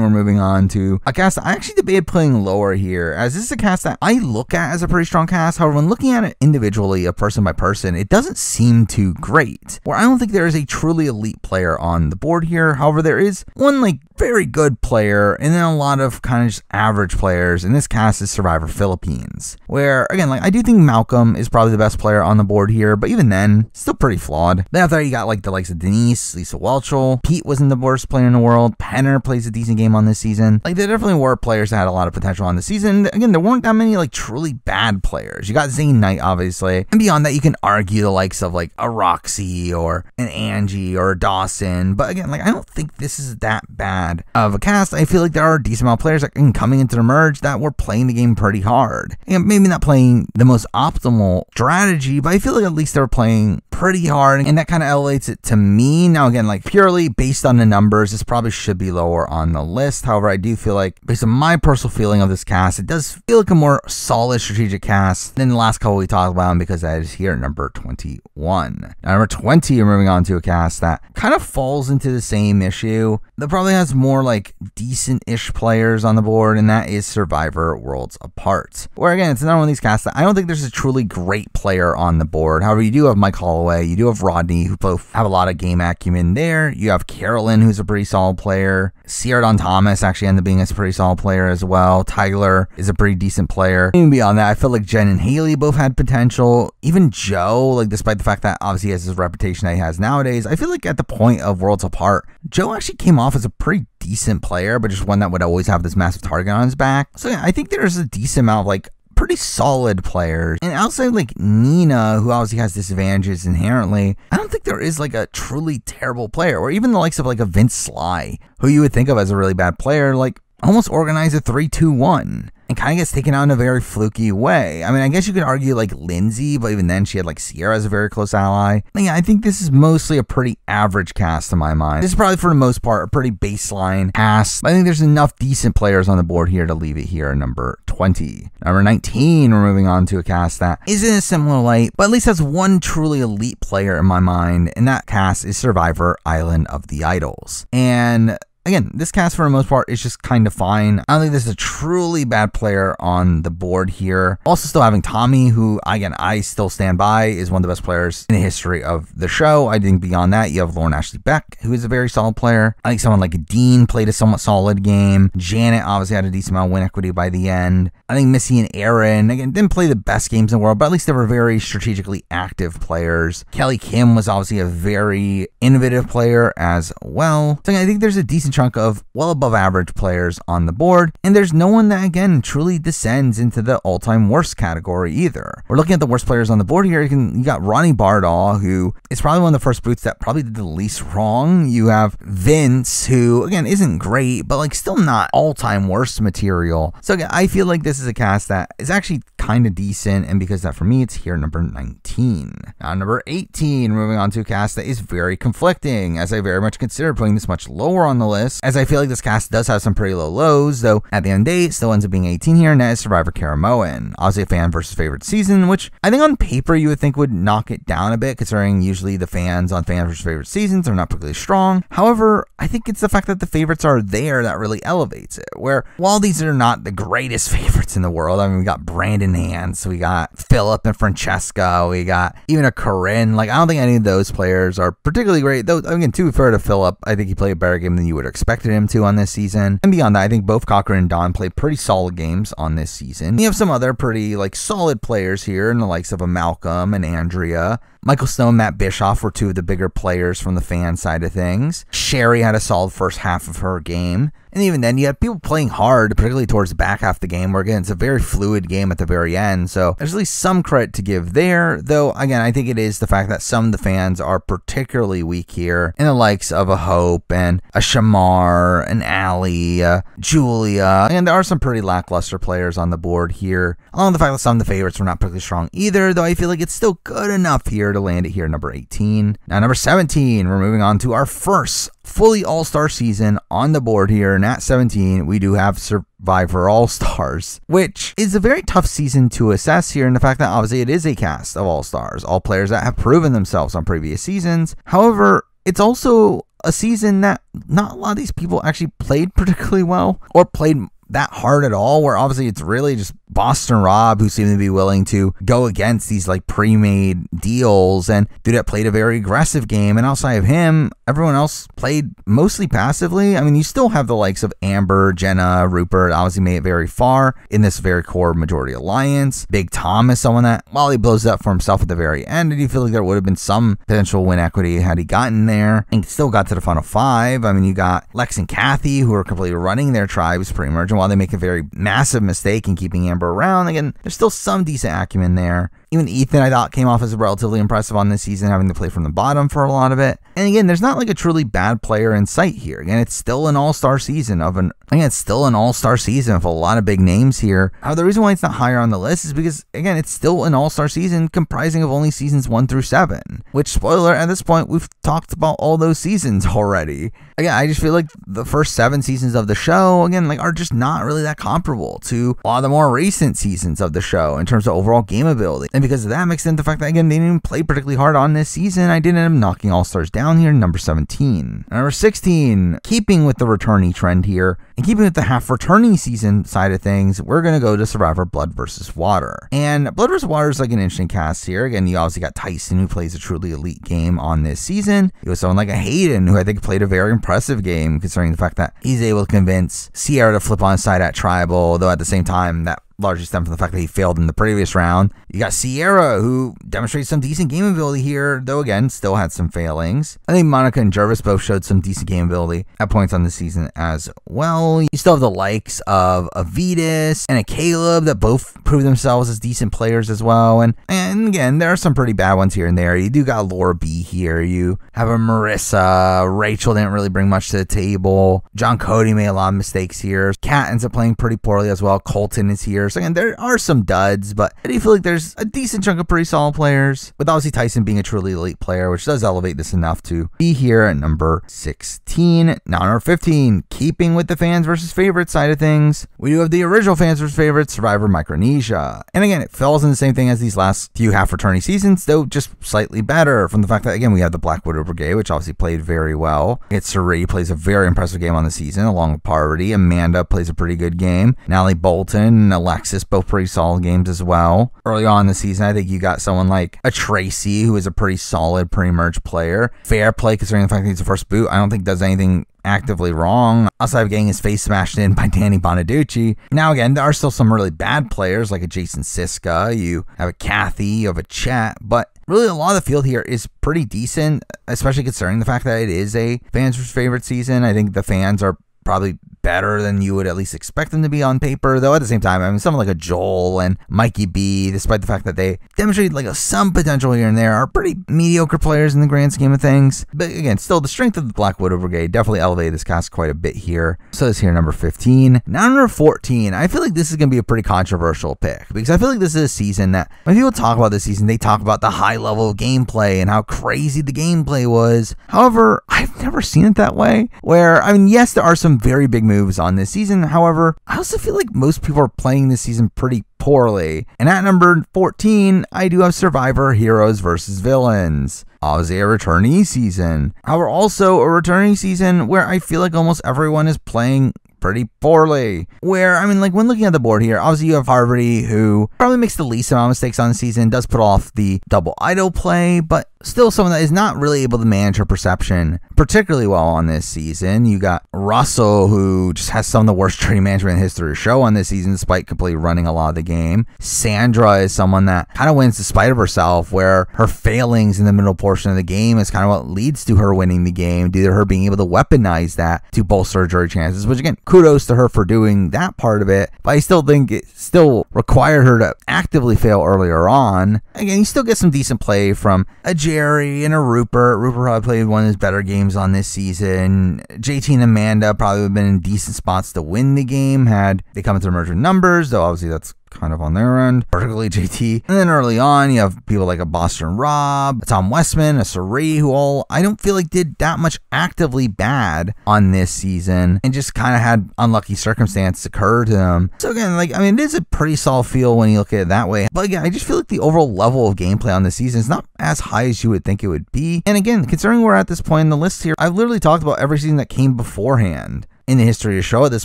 we're moving on to a cast I actually debated putting lower here, as this is a cast that I look at as a pretty strong cast. However, when looking at it individually, a person by person, it doesn't seem too great. Where I don't think there is a truly elite player on the board here. However, there is one like very good player, and then a lot of kind of just average players, and this cast is Survivor Philippines, where again, like I do think Malcolm is probably the best player on the board here, but even then, still pretty flawed. Then after that, you got like the likes of Denise, Lisa Welchel. Pete wasn't the worst player in the world. Penner plays a decent game on this season. Like there definitely were players that had a lot of potential on the season. Again, there weren't that many like truly bad players. You got Zane Knight, obviously, and beyond that, you can argue the likes of like a Roxy or an Angie or a Dawson. But again, like I don't think this is that bad of a cast. I feel like there are a decent amount of players that coming into the merge that were playing the game pretty hard. And maybe not playing the most optimal strategy, but I feel like at least they're playing pretty hard, and that kind of elevates it to me. Now again, like purely based on the numbers, this probably should be lower on the list. However, I do feel like based on my personal feeling of this cast, it does feel like a more solid strategic cast than the last couple we talked about, and because that is here at number 21. Now, number 20, you're moving on to a cast that kind of falls into the same issue that probably has more like decent-ish players on the board, and that is Survivor Worlds Apart, where again, it's another one of these casts that I don't think there's a truly great player on the board. However, you do have Mike Holloway, you do have Rodney, who both have a lot of game acumen there. You have Carolyn, who's a pretty solid player. Sierra Dawn Thomas actually ended up being a pretty solid player as well. Tyler is a pretty decent player. Even beyond that, I feel like Jen and Haley both had potential. Even Joe, like despite the fact that obviously he has his reputation that he has nowadays, I feel like at the point of Worlds Apart, Joe actually came off as a pretty decent player, but just one that would always have this massive target on his back. So yeah, I think there's a decent amount of like pretty solid players. And outside like Nina, who obviously has disadvantages inherently, I don't think there is like a truly terrible player, or even the likes of like a Vince Sly, who you would think of as a really bad player, like almost organize a 3-2-1 and kind of gets taken out in a very fluky way. I mean, I guess you could argue like Lindsay, but even then she had like Sierra as a very close ally. But yeah, I think this is mostly a pretty average cast in my mind. This is probably for the most part a pretty baseline cast. But I think there's enough decent players on the board here to leave it here at number 20. Number 19, we're moving on to a cast that is in a similar light, but at least has one truly elite player in my mind, and that cast is Survivor Island of the Idols. And again, this cast for the most part is just kind of fine. I don't think there's a truly bad player on the board here. Also still having Tommy, who again, I still stand by is one of the best players in the history of the show. I think beyond that, you have Lauren Ashley Beck, who is a very solid player. I think someone like Dean played a somewhat solid game. Janet obviously had a decent amount of win equity by the end. I think Missy and Aaron, again, didn't play the best games in the world, but at least they were very strategically active players. Kelly Kim was obviously a very innovative player as well. So I think there's a decent chunk of well above average players on the board, and there's no one that, again, truly descends into the all-time worst category either. We're looking at the worst players on the board here. You got Ronnie Bardahl, who is probably one of the first boots that probably did the least wrong. You have Vince, who, again, isn't great, but like still not all-time worst material. So again, I feel like this is a cast that is actually kind of decent, and because of that, for me, it's here number 19. Now, number 18, moving on to a cast that is very conflicting, as I very much consider putting this much lower on the list, as I feel like this cast does have some pretty low lows, though at the end of the day, it still ends up being 18 here, and that is Survivor Caramoan. Obviously a fan versus favorite season, which I think on paper you would think would knock it down a bit, considering usually the fans on fan versus favorite seasons are not particularly strong. However, I think it's the fact that the favorites are there that really elevates it, where while these are not the greatest favorites in the world, I mean, we got Brandon Nance, we got Philip and Francesca, we got even a Corinne. Like, I don't think any of those players are particularly great, though, again, to be fair to Philip, I think he played a better game than you would have expected him to on this season. And beyond that, I think both Cochran and Don played pretty solid games on this season. You have some other pretty, like, solid players here in the likes of a Malcolm and Andrea. Michael Snow and Matt Bischoff were two of the bigger players from the fan side of things. Sherry had a solid first half of her game. And even then, you had people playing hard, particularly towards the back half of the game, where, again, it's a very fluid game at the very end. So there's at least some credit to give there, though, again, I think it is the fact that some of the fans are particularly weak here, in the likes of a Hope and a Shamar, an Allie, Julia, and there are some pretty lackluster players on the board here, along with the fact that some of the favorites were not particularly strong either, though I feel like it's still good enough here to land it here, number 18. Now, number 17, we're moving on to our first fully all-star season on the board here, and at 17 we do have Survivor All-Stars, which is a very tough season to assess here, in the fact that obviously it is a cast of all-stars, all players that have proven themselves on previous seasons. However, it's also a season that not a lot of these people actually played particularly well, or played that hard at all, where obviously it's really just Boston Rob who seemed to be willing to go against these like pre-made deals, and Dudette played a very aggressive game, and outside of him, everyone else played mostly passively. I mean, you still have the likes of Amber, Jenna, Rupert, obviously made it very far in this very core majority alliance. Big Tom is someone that, while he blows it up for himself at the very end, I do feel like there would have been some potential win equity had he gotten there, and still got to the final five. I mean, you got Lex and Kathy, who are completely running their tribes pre-merge, and while they make a very massive mistake in keeping Amber around, again, there's still some decent acumen there. Even Ethan, I thought, came off as relatively impressive on this season, having to play from the bottom for a lot of it. And again, there's not like a truly bad player in sight here. Again, it's still an all-star season of a lot of big names here. The reason why it's not higher on the list is because, again, it's still an all-star season comprising of only seasons 1 through 7. Which, spoiler, at this point, we've talked about all those seasons already. Again, I just feel like the first 7 seasons of the show, again, like, are just not really that comparable to a lot of the more recent seasons of the show in terms of overall game ability. And because of that, mixed into the fact that, again, they didn't even play particularly hard on this season, I did end up knocking All-Stars down here, number 17. Number 16, keeping with the returnee trend here, and keeping with the half returnee season side of things, we're going to go to Survivor Blood vs. Water. And Blood vs. Water is like an interesting cast here. Again, you obviously got Tyson, who plays a truly elite game on this season. You have someone like a Hayden, who I think played a very impressive game, considering the fact that he's able to convince Sierra to flip on side at Tribal, though at the same time, that largely stemmed from the fact that he failed in the previous round. You got Sierra, who demonstrated some decent game ability here, though again, still had some failings. I think Monica and Jervis both showed some decent game ability at points on the season as well. You still have the likes of a Vetus and a Caleb that both proved themselves as decent players as well. And again, there are some pretty bad ones here and there. You do got Laura B here. You have a Marissa. Rachel didn't really bring much to the table. John Cody made a lot of mistakes here. Kat ends up playing pretty poorly as well. Colton is here. So again, there are some duds, but I do feel like there's a decent chunk of pretty solid players, with obviously Tyson being a truly elite player, which does elevate this enough to be here at number 16. Now, number 15, keeping with the fans versus favorites side of things, we do have the original fans versus favorites, Survivor Micronesia. And again, it falls in the same thing as these last few half returnee seasons, though just slightly better from the fact that, again, we have the Black Widow Brigade, which obviously played very well. It's Suri plays a very impressive game on the season, along with Parvati. Amanda plays a pretty good game. Natalie Bolton and Alexis, both pretty solid games as well. Early on in the season, I think you got someone like a Tracy, who is a pretty solid pre-merge player. Fair play, considering the fact that he's the first boot, I don't think does anything actively wrong, outside of getting his face smashed in by Danny Bonaducci. Now again, there are still some really bad players, like a Jason Siska, you have a Kathy, you have a Chet, but really a lot of the field here is pretty decent, especially considering the fact that it is a fans' favorite season. I think the fans are probably better than you would at least expect them to be on paper, though at the same time, I mean, someone like a Joel and Mikey B, despite the fact that they demonstrate like some potential here and there, are pretty mediocre players in the grand scheme of things. But again, still the strength of the Black Widow Brigade definitely elevated this cast quite a bit here. So it's here number 15. Now number 14, I feel like this is going to be a pretty controversial pick, because I feel like this is a season that when people talk about this season, they talk about the high level of gameplay and how crazy the gameplay was. However, I've never seen it that way, where, I mean, yes, there are some very big moves on this season. However, I also feel like most people are playing this season pretty poorly. And at number 14, I do have Survivor Heroes versus Villains. Obviously a returnee season. However, also a returning season where I feel like almost everyone is playing pretty poorly. Where, I mean, like when looking at the board here, obviously you have Harvey, who probably makes the least amount of mistakes on the season, does put off the double idol play, but still someone that is not really able to manage her perception particularly well on this season. You got Russell, who just has some of the worst trading management in history of show on this season, despite completely running a lot of the game. Sandra is someone that kind of wins despite of herself, where her failings in the middle portion of the game is kind of what leads to her winning the game, due to her being able to weaponize that to bolster her jury chances, which again, kudos to her for doing that part of it, but I still think it still required her to actively fail earlier on. Again, you still get some decent play from a Jerry and a Rupert. Rupert probably played one of his better games on this season. JT and Amanda probably would have been in decent spots to win the game had they come into emergent numbers, though obviously that's kind of on their end, particularly JT. And then early on, you have people like a Boston Rob, a Tom Westman, a Sari, who all I don't feel like did that much actively bad on this season and just kind of had unlucky circumstances occur to them. So again, like, I mean, it is a pretty solid feel when you look at it that way. But again, I just feel like the overall level of gameplay on this season is not as high as you would think it would be. And again, considering we're at this point in the list here, I've literally talked about every season that came beforehand in the history of the show at this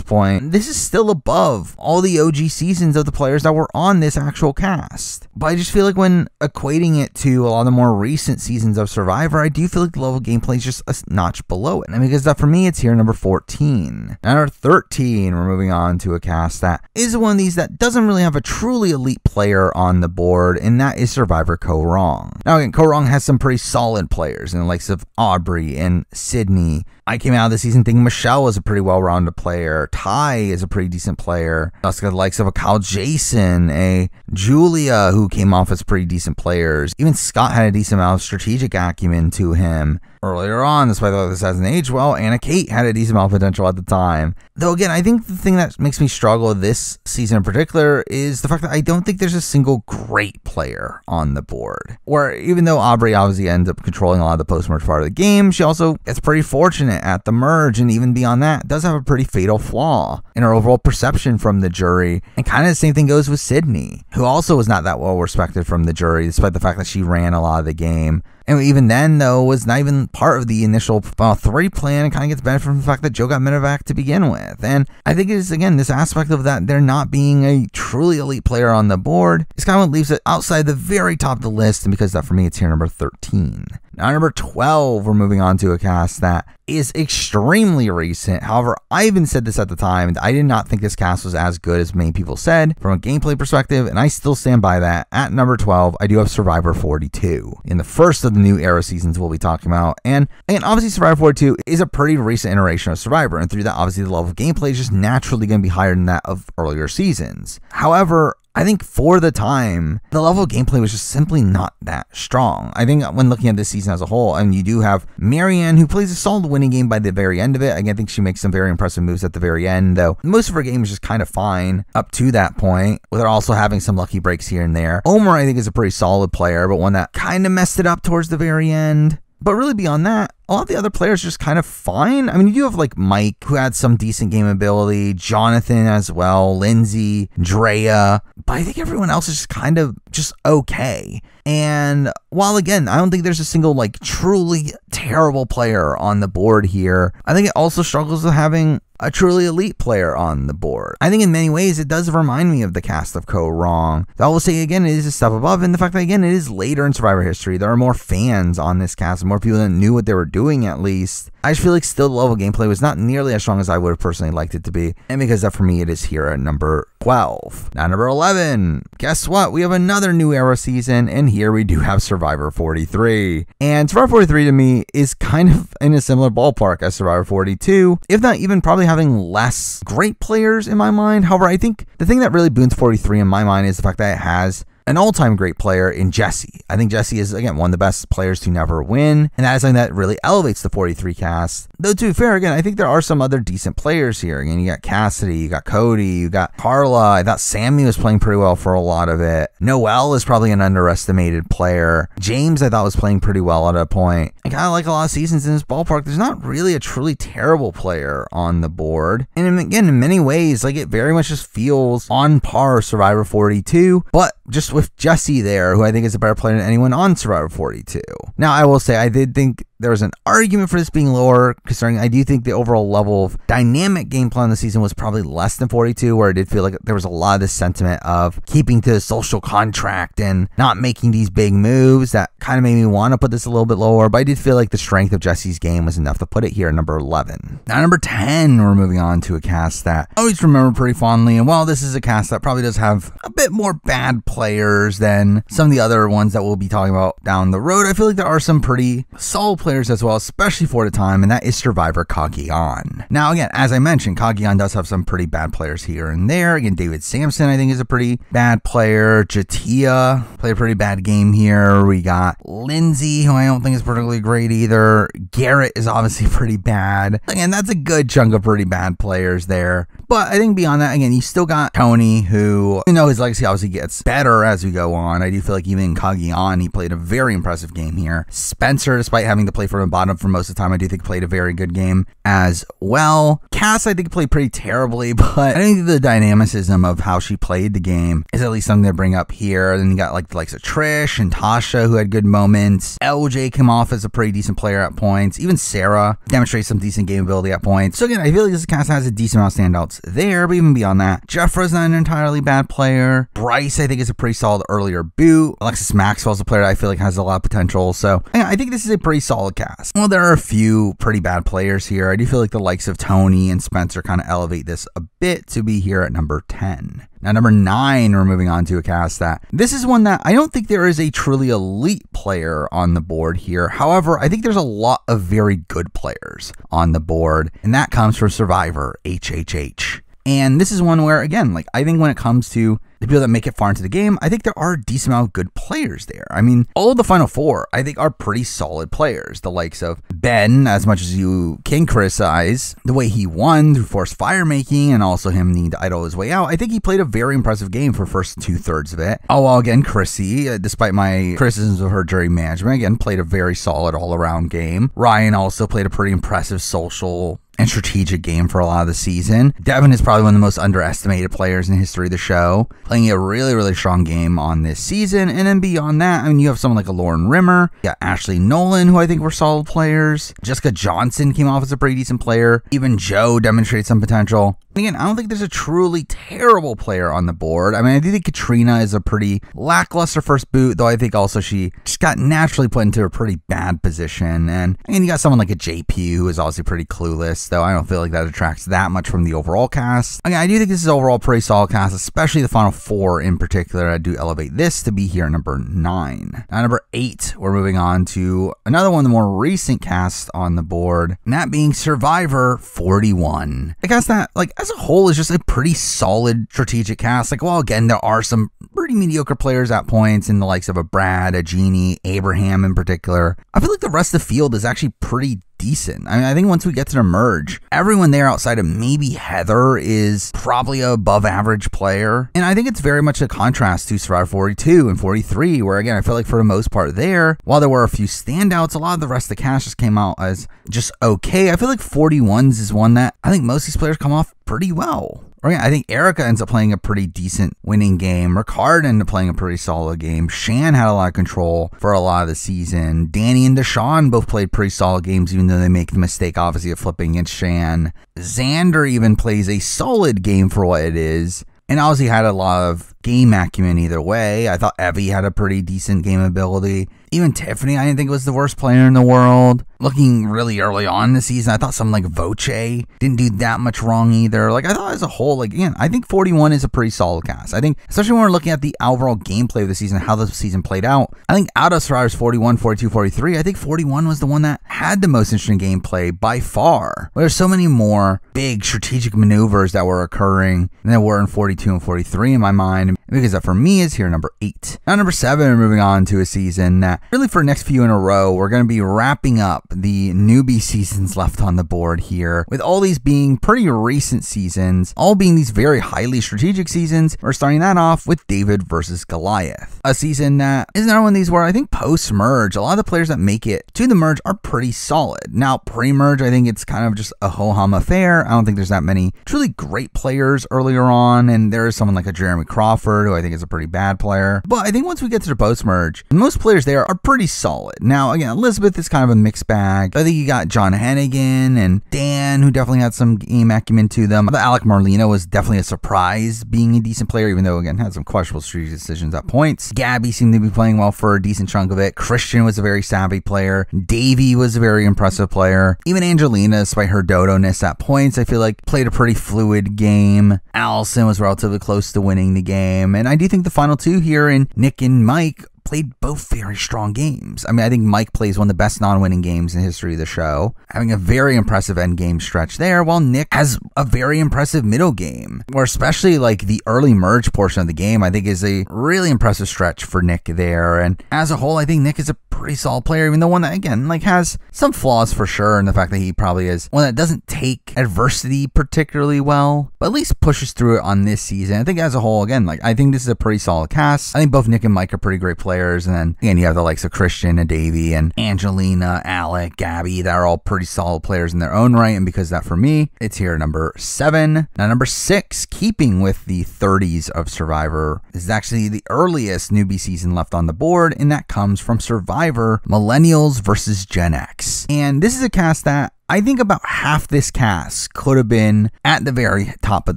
point. This is still above all the OG seasons of the players that were on this actual cast. But I just feel like when equating it to a lot of the more recent seasons of Survivor, I do feel like the level of gameplay is just a notch below it. And because for me, it's here number 14. Number 13, we're moving on to a cast that is one of these that doesn't really have a truly elite player on the board, and that is Survivor Kaoh Rong. Now again, Kaoh Rong has some pretty solid players in the likes of Aubrey and Sydney. I came out of the season thinking Michelle was a pretty well-rounded player. Ty is a pretty decent player. Also got the likes of a Kyle Jason, a Julia, who came off as pretty decent players. Even Scott had a decent amount of strategic acumen to him earlier on, despite the fact this hasn't aged well. Anna Kate had a decent amount of potential at the time. Though again, I think the thing that makes me struggle this season in particular is the fact that I don't think there's a single great player on the board. Where even though Aubrey obviously ends up controlling a lot of the post-merge part of the game, she also gets pretty fortunate at the merge, and even beyond that, does have a pretty fatal flaw in her overall perception from the jury. And kind of the same thing goes with Sydney, who also was not that well respected from the jury, despite the fact that she ran a lot of the game. And even then, though, was not even part of the initial 3 plan, and kind of gets benefit from the fact that Joe got medevac to begin with. And I think it is, again, this aspect of that there not being a truly elite player on the board is kind of what leaves it outside the very top of the list, and because of that, for me, it's here number 13. Now, number 12, we're moving on to a cast that is extremely recent. However, I even said this at the time, and I did not think this cast was as good as many people said from a gameplay perspective, and I still stand by that. At number 12, I do have Survivor 42. In the first of the new era seasons we'll be talking about, and obviously Survivor 42 is a pretty recent iteration of Survivor, and through that, obviously the level of gameplay is just naturally going to be higher than that of earlier seasons. However, I think for the time, the level of gameplay was just simply not that strong. I think when looking at this season as a whole, and you do have Marianne, who plays a solid winning game by the very end of it. Again, I think she makes some very impressive moves at the very end, though most of her game is just kind of fine up to that point, with her also having some lucky breaks here and there. Omar, I think, is a pretty solid player, but one that kind of messed it up towards the very end. But really beyond that, a lot of the other players are just kind of fine. I mean, you do have like Mike, who had some decent game ability, Jonathan as well, Lindsay, Drea, but I think everyone else is just kind of just okay. And while again, I don't think there's a single like truly terrible player on the board here, I think it also struggles with having a truly elite player on the board. I think in many ways it does remind me of the cast of Kaoh Rong. I will say again, it is a step above, and the fact that again it is later in Survivor history, there are more fans on this cast, more people that knew what they were doing doing at least. I just feel like still the level of gameplay was not nearly as strong as I would have personally liked it to be. And because that for me, it is here at number 12. Now number 11, guess what? We have another New Era season, and here we do have Survivor 43. And Survivor 43 to me is kind of in a similar ballpark as Survivor 42, if not even probably having less great players in my mind. However, I think the thing that really boons 43 in my mind is the fact that it has an all-time great player in Jesse. I think Jesse is, again, one of the best players to never win, and that is something that really elevates the 43 cast. Though, to be fair, again, I think there are some other decent players here. Again, you got Cassidy, you got Cody, you got Carla. I thought Sammy was playing pretty well for a lot of it. Noel is probably an underestimated player. James, I thought, was playing pretty well at a point. And kind of like a lot of seasons in this ballpark, there's not really a truly terrible player on the board. And again, in many ways, like, it very much just feels on par with Survivor 42, but just with Jesse there, who I think is a better player than anyone on Survivor 42. Now, I will say, I did think there was an argument for this being lower, considering I do think the overall level of dynamic gameplay in the season was probably less than 42, where I did feel like there was a lot of this sentiment of keeping to the social contract and not making these big moves that kind of made me want to put this a little bit lower, but I did feel like the strength of Jesse's game was enough to put it here at number 11. Now, number 10, we're moving on to a cast that I always remember pretty fondly, and while this is a cast that probably does have a bit more bad players than some of the other ones that we'll be talking about down the road, I feel like there are some pretty solid players as well, especially for the time, and that is Survivor Cagayan. Now, again, as I mentioned, Cagayan does have some pretty bad players here and there. Again, David Sampson, I think, is a pretty bad player. Jatia played a pretty bad game here. We got Lindsay, who I don't think is particularly great either. Garrett is obviously pretty bad. Again, that's a good chunk of pretty bad players there. But I think beyond that, again, you still got Tony, who, you know, his legacy obviously gets better as we go on. I do feel like even in Cagayan, he played a very impressive game here. Spencer, despite having to play from the bottom for most of the time, I do think played a very good game as well. Cass, I think, played pretty terribly, but I think the dynamicism of how she played the game is at least something to bring up here. Then you got like the likes of Trish and Tasha, who had good moments. LJ came off as a pretty decent player at points. Even Sarah demonstrated some decent game ability at points. So again, I feel like this cast has a decent amount of standouts there, but even beyond that, Jeffra's not an entirely bad player. Bryce, I think, is a pretty solid earlier boot. Alexis Maxwell's a player that I feel like has a lot of potential. So yeah, I think this is a pretty solid cast. Well, there are a few pretty bad players here. I do feel like the likes of Tony and Spencer kind of elevate this a bit to be here at number 10. Now, number 9, we're moving on to a cast that this is one that I don't think there is a truly elite player on the board here. However, I think there's a lot of very good players on the board, and that comes from Survivor HHH. And this is one where, again, like, I think when it comes to the people that make it far into the game, I think there are a decent amount of good players there. I mean, all of the final 4, I think, are pretty solid players. The likes of Ben, as much as you can criticize the way he won through forced fire making and also him needing to idle his way out, I think he played a very impressive game for the first 2/3 of it. Oh, well, again, Chrissy, despite my criticisms of her jury management, again, played a very solid all-around game. Ryan also played a pretty impressive social and strategic game for a lot of the season. Devin is probably one of the most underestimated players in the history of the show, playing a really, really strong game on this season. And then beyond that, I mean, you have someone like a Lauren Rimmer, you got Ashley Nolan, who I think were solid players. Jessica Johnson came off as a pretty decent player. Even Joe demonstrated some potential. Again, I don't think there's a truly terrible player on the board. I mean, I do think Katrina is a pretty lackluster first boot, though I think also she just got naturally put into a pretty bad position. And you got someone like a JP, who is obviously pretty clueless, though I don't feel like that attracts that much from the overall cast. Again, I do think this is overall pretty solid cast, especially the final 4 in particular. I do elevate this to be here at number 9. Now, number 8, we're moving on to another one of the more recent casts on the board, and that being Survivor 41. The cast that, like, as a whole is just a pretty solid strategic cast. Like, well, again, there are some pretty mediocre players at points in the likes of a Brad, a Jeannie, Abraham in particular. I feel like the rest of the field is actually pretty decent. I mean, I think once we get to the merge, everyone there outside of maybe Heather is probably a above average player. And I think it's very much a contrast to Survivor 42 and 43, where again, I feel like for the most part there, while there were a few standouts, a lot of the rest of the cast just came out as just okay. I feel like 41's is one that I think most of these players come off pretty well. Right, I think Erica ends up playing a pretty decent winning game. Ricard ended up playing a pretty solid game. Shan had a lot of control for a lot of the season. Danny and Deshawn both played pretty solid games, even though they make the mistake, obviously, of flipping against Shan. Xander even plays a solid game for what it is, and obviously had a lot of game acumen either way. I thought Evie had a pretty decent game ability. Even Tiffany, I didn't think was the worst player in the world. Looking really early on in the season, I thought someone like Voce didn't do that much wrong either. Like, I thought as a whole, like, again, I think 41 is a pretty solid cast. I think, especially when we're looking at the overall gameplay of the season, how the season played out, I think out of Survivors 41, 42, 43, I think 41 was the one that had the most interesting gameplay by far. There's so many more big strategic maneuvers that were occurring than there were in 42 and 43 in my mind, because that for me is here number 8. Now number 7, we're moving on to a season that really for the next few in a row, we're going to be wrapping up the newbie seasons left on the board here, with all these being pretty recent seasons, all being these very highly strategic seasons. We're starting that off with David versus Goliath, a season that is another one of these where I think post-merge, a lot of the players that make it to the merge are pretty solid. Now pre-merge, I think it's kind of just a ho-hum affair. I don't think there's that many truly great players earlier on, and there is someone like a Jeremy Crawford, who I think is a pretty bad player. But I think once we get to the post-merge, most players there are pretty solid. Now, again, Elizabeth is kind of a mixed bag. I think you got John Hennigan and Dan, who definitely had some game acumen to them. But Alec Marlino was definitely a surprise being a decent player, even though, again, had some questionable strategic decisions at points. Gabby seemed to be playing well for a decent chunk of it. Christian was a very savvy player. Davey was a very impressive player. Even Angelina, despite her dodo-ness at points, I feel like played a pretty fluid game. Allison was relatively close to winning the game. And I do think the final two here in Nick and Mike played both very strong games. I mean, I think Mike plays one of the best non-winning games in the history of the show, having a very impressive end game stretch there, while Nick has a very impressive middle game, or especially like the early merge portion of the game, I think is a really impressive stretch for Nick there. And as a whole, I think Nick is a pretty solid player, even though one that, again, like has some flaws for sure, and the fact that he probably is one that doesn't take adversity particularly well, but at least pushes through it on this season. I think as a whole, again, like I think this is a pretty solid cast. I think both Nick and Mike are pretty great players. And then again, you have the likes of Christian and Davey and Angelina, Alec, Gabby, that are all pretty solid players in their own right. And because of that, for me, it's here number 7. Now number 6, keeping with the 30s of Survivor, is actually the earliest newbie season left on the board, and that comes from Survivor Millennials versus Gen X. And this is a cast that I think about half this cast could have been at the very top of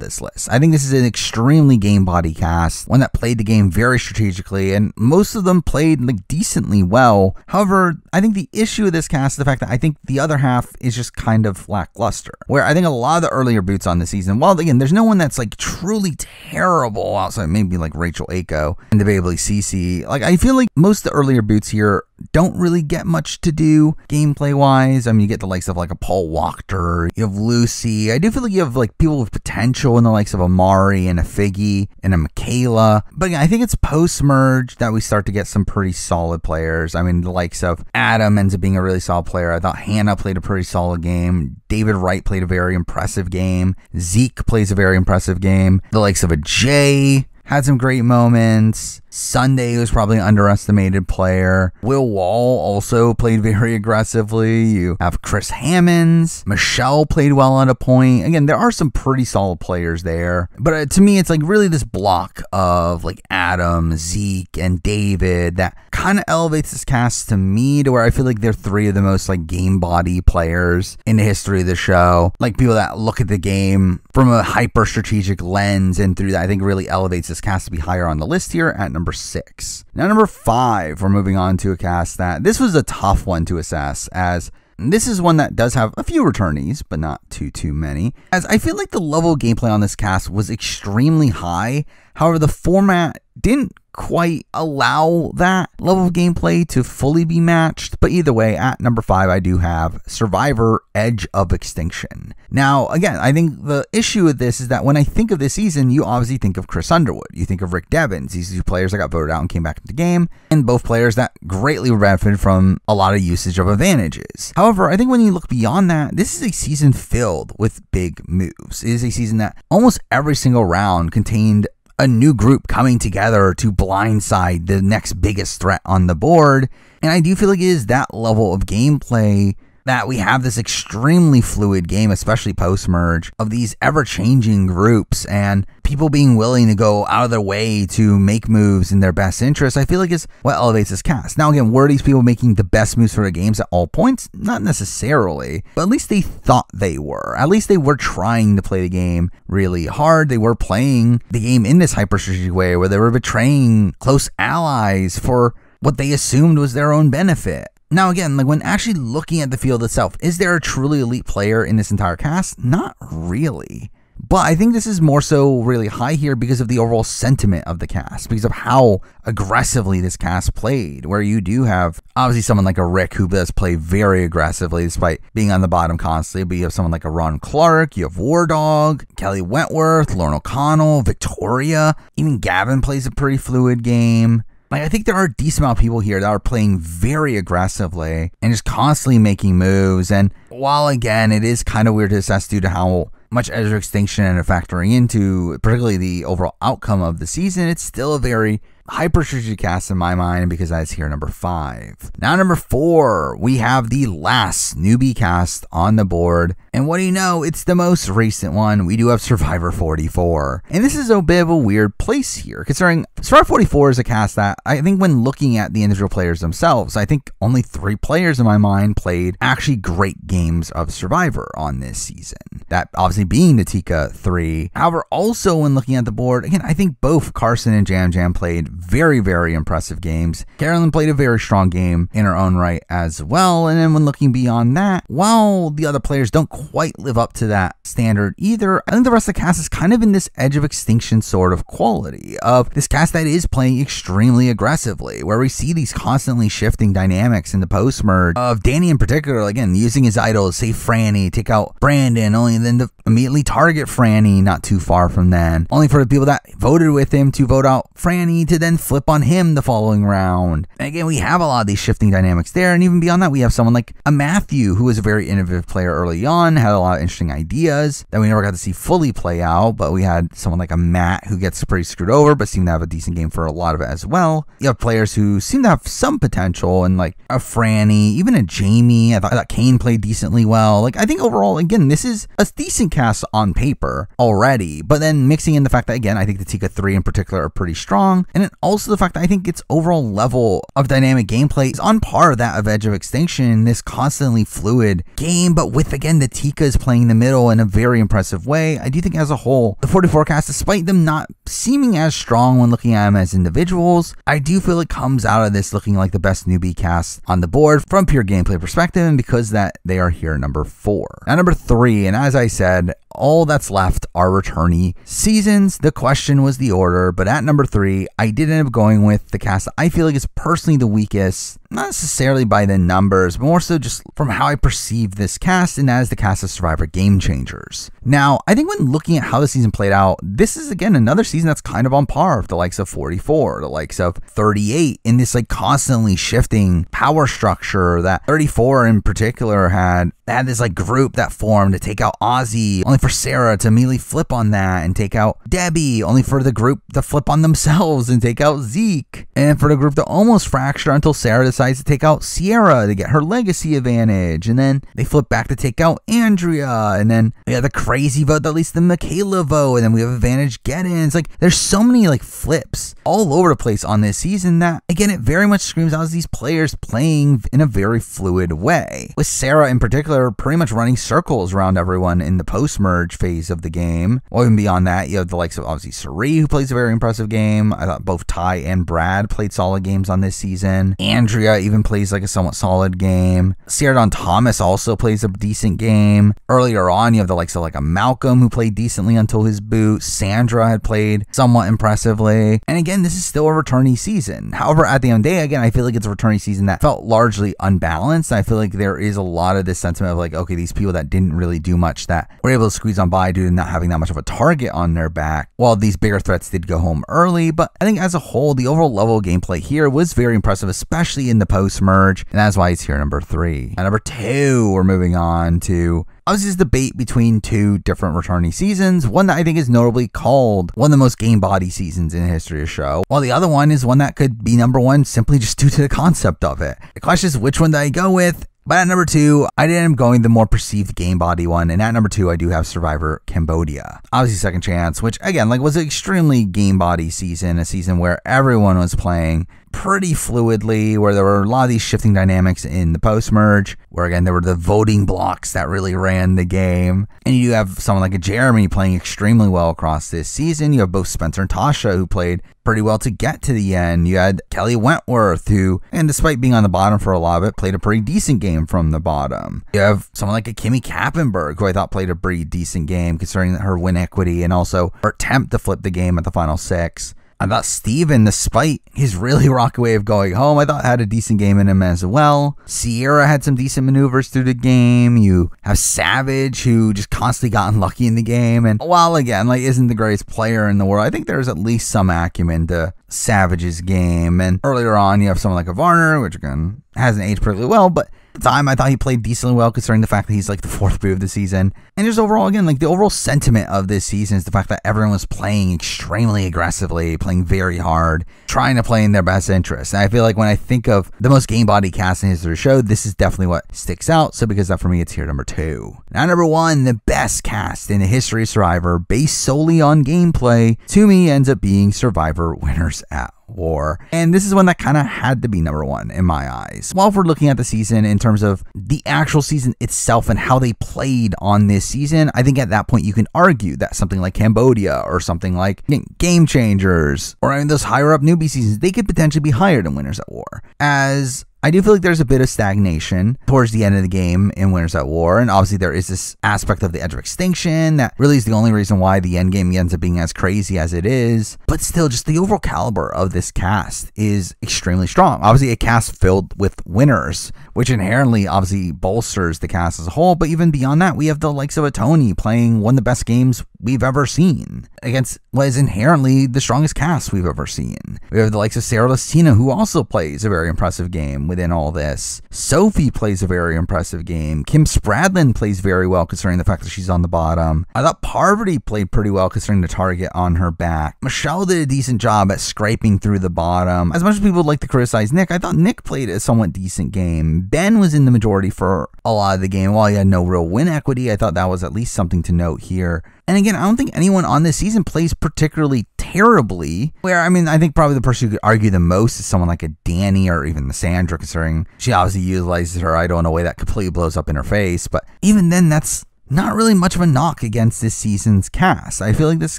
this list. I think this is an extremely game body cast, one that played the game very strategically, and most of them played like decently well. However, I think the issue with this cast is the fact that I think the other half is just kind of lackluster, where I think a lot of the earlier boots on the season, while again, there's no one that's like truly terrible outside maybe like Rachel Aiko and debatably Cece. Like, I feel like most of the earlier boots here don't really get much to do gameplay wise. I mean, you get the likes of like a Paul Wachter, you have Lucy. I do feel like you have like people with potential in the likes of Amari and a Figgy and a Michaela. But again, I think it's post-merge that we start to get some pretty solid players. I mean, the likes of Adam ends up being a really solid player. I thought Hannah played a pretty solid game. David Wright played a very impressive game. Zeke plays a very impressive game. The likes of a Jay had some great moments. Sunday was probably an underestimated player. Will Wall also played very aggressively. You have Chris Hammonds. Michelle played well at a point. Again, there are some pretty solid players there. But to me, it's like really this block of like Adam, Zeke, and David that kind of elevates this cast to me to where I feel like they're 3 of the most like game body players in the history of the show. Like people that look at the game from a hyper strategic lens, and through that, I think really elevates this cast to be higher on the list here at number 6. Now, number 5, we're moving on to a cast that this was a tough one to assess, as this is one that does have a few returnees, but not too many, as I feel like the level of gameplay on this cast was extremely high. However, the format didn't quite allow that level of gameplay to fully be matched. But either way, at number 5, I do have Survivor Edge of Extinction. Now, again, I think the issue with this is that when I think of this season, you obviously think of Chris Underwood. You think of Rick Devens. These 2 players that got voted out and came back into the game, and both players that greatly benefited from a lot of usage of advantages. However, I think when you look beyond that, this is a season filled with big moves. It is a season that almost every single round contained a new group coming together to blindside the next biggest threat on the board. And I do feel like it is that level of gameplay that we have this extremely fluid game, especially post-merge, of these ever-changing groups and people being willing to go out of their way to make moves in their best interest, I feel like is what elevates this cast. Now again, were these people making the best moves for the games at all points? Not necessarily, but at least they thought they were. At least they were trying to play the game really hard. They were playing the game in this hyper-strategic way where they were betraying close allies for what they assumed was their own benefit. Now again, like when actually looking at the field itself, is there a truly elite player in this entire cast? Not really. But I think this is more so really high here because of the overall sentiment of the cast, because of how aggressively this cast played, where you do have obviously someone like a Rick who does play very aggressively despite being on the bottom constantly, but you have someone like a Ron Clark, you have War Dog, Kelly Wentworth, Lauren O'Connell, Victoria, even Gavin plays a pretty fluid game. Like, I think there are a decent amount of people here that are playing very aggressively and just constantly making moves. And while, again, it is kind of weird to assess due to how much Edge of Extinction and factoring into particularly the overall outcome of the season, it's still a very hyper-strategic cast in my mind because that's here number 5. Now number 4, we have the last newbie cast on the board. And what do you know? It's the most recent one. We do have Survivor 44. And this is a bit of a weird place here, considering Survivor 44 is a cast that I think when looking at the individual players themselves, I think only 3 players in my mind played actually great games of Survivor on this season. That obviously being the Tika 3. However, also when looking at the board, again, I think both Carson and Jam Jam played very, very impressive games. Carolyn played a very strong game in her own right as well. And then when looking beyond that, while the other players don't quite live up to that standard either, I think the rest of the cast is kind of in this Edge of Extinction sort of quality of this cast that is playing extremely aggressively, where we see these constantly shifting dynamics in the post-merge of Danny in particular, again, using his idols, say Franny, take out Brandon, only then to immediately target Franny not too far from then, only for the people that voted with him to vote out Franny to then flip on him the following round. And again, we have a lot of these shifting dynamics there, and even beyond that, we have someone like a Matthew, who was a very innovative player early on, had a lot of interesting ideas that we never got to see fully play out, but we had someone like a Matt who gets pretty screwed over, but seemed to have a decent game for a lot of it as well. You have players who seem to have some potential, and like a Franny, even a Jamie. I thought Kane played decently well. Like, I think overall, again, this is a decent cast on paper already, but then mixing in the fact that, again, I think the Tika 3 in particular are pretty strong, and then also the fact that I think its overall level of dynamic gameplay is on par with that of Edge of Extinction, this constantly fluid game, but with, again, the Tikas playing in the middle in a very impressive way. I do think as a whole, the 44 cast, despite them not seeming as strong when looking at them as individuals, I do feel it comes out of this looking like the best newbie cast on the board from pure gameplay perspective, and because that they are here number 4. Now number 3, and as I said, all that's left are returnee seasons. The question was the order, but at number 3, I did end up going with the cast that I feel like is personally the weakest, not necessarily by the numbers, but more so just from how I perceive this cast, and that is the cast of Survivor Game Changers. Now, I think when looking at how the season played out, this is, again, another season that's kind of on par with the likes of 44, the likes of 38, in this like constantly shifting power structure that 34 in particular had this like group that formed to take out Ozzy, only for Sarah to immediately flip on that and take out Debbie, only for the group to flip on themselves and take out Zeke, and for the group to almost fracture until Sarah decides to take out Sierra to get her legacy advantage, and then they flip back to take out Andrea, and then we have the crazy vote that leads to Michaela vote, and then we have advantage get-ins. Like, there's so many like flips all over the place on this season that, again, it very much screams out as these players playing in a very fluid way, with Sarah in particular pretty much running circles around everyone in the post-merge phase of the game. Or even beyond that, you have the likes of obviously Sari, who plays a very impressive game. I thought both Ty and Brad played solid games on this season. Andrea even plays like a somewhat solid game. Sierra Dawn Thomas also plays a decent game. Earlier on, you have the likes of like a Malcolm, who played decently until his boot. Sandra had played somewhat impressively. And again, this is still a returnee season. However, at the end of the day, again, I feel like it's a returnee season that felt largely unbalanced. I feel like there is a lot of this sentiment of like, okay, these people that didn't really do much that were able to squeeze on by due to not having that much of a target on their back, while these bigger threats did go home early. But I think as a whole, the overall level of gameplay here was very impressive, especially in the post-merge, and that's why it's here number 3. At number 2, we're moving on to obviously this debate between 2 different returnee seasons, one that I think is notably called one of the most game body seasons in the history of the show, while the other one is one that could be number 1 simply just due to the concept of it. The question is, which one do I go with? But at number 2, I did end up going the more perceived game body one, and at number 2, I do have Survivor Cambodia. Obviously, Second Chance, which again, like, was an extremely game body season, a season where everyone was playing pretty fluidly, where there were a lot of these shifting dynamics in the post-merge, where again, there were the voting blocks that really ran the game. And you have someone like a Jeremy playing extremely well across this season. You have both Spencer and Tasha, who played pretty well to get to the end. You had Kelly Wentworth, who, and despite being on the bottom for a lot of it, played a pretty decent game from the bottom. You have someone like a Kimmy Kappenberg, who I thought played a pretty decent game, considering her win equity and also her attempt to flip the game at the final 6. I thought Steven, despite his really rocky way of going home, I thought had a decent game in him as well. Sierra had some decent maneuvers through the game. You have Savage, who just constantly got unlucky in the game. And while, again, like, isn't the greatest player in the world, I think there's at least some acumen to Savage's game. And earlier on, you have someone like a Varner, which, again, hasn't aged particularly well, but at the time, I thought he played decently well, considering the fact that he's like the 4th boot of the season. And just overall, again, like, the overall sentiment of this season is the fact that everyone was playing extremely aggressively, playing very hard, trying to play in their best interest. And I feel like when I think of the most game body cast in history of the show, this is definitely what sticks out. So because that, for me, it's here number 2. Now, number 1, the best cast in the history of Survivor, based solely on gameplay, to me ends up being Survivor Winners at War. And this is one that kind of had to be number 1 in my eyes. While if we're looking at the season in terms of the actual season itself and how they played on this season, I think at that point you can argue that something like Cambodia or something like Game Changers or those higher up newbie seasons, they could potentially be higher than Winners at War. As I do feel like there's a bit of stagnation towards the end of the game in Winners at War, and obviously there is this aspect of the edge of extinction that really is the only reason why the end game ends up being as crazy as it is. But still, just the overall caliber of this cast is extremely strong. Obviously, a cast filled with winners, which inherently obviously bolsters the cast as a whole. But even beyond that, we have the likes of a Tony playing one of the best games we've ever seen against what is inherently the strongest cast we've ever seen. We have the likes of Sarah Lestina, who also plays a very impressive game within all this. Sophie plays a very impressive game. Kim Spradlin plays very well, considering the fact that she's on the bottom. I thought Parvati played pretty well, considering the target on her back. Michelle did a decent job at scraping through the bottom. As much as people would like to criticize Nick, I thought Nick played a somewhat decent game. Ben was in the majority for a lot of the game. While he had no real win equity, I thought that was at least something to note here. And again, I don't think anyone on this season plays particularly terribly. Where, I think probably the person who could argue the most is someone like a Danny or even the Sandra, considering she obviously utilizes her idol in a way that completely blows up in her face. But even then, that's not really much of a knock against this season's cast. I feel like this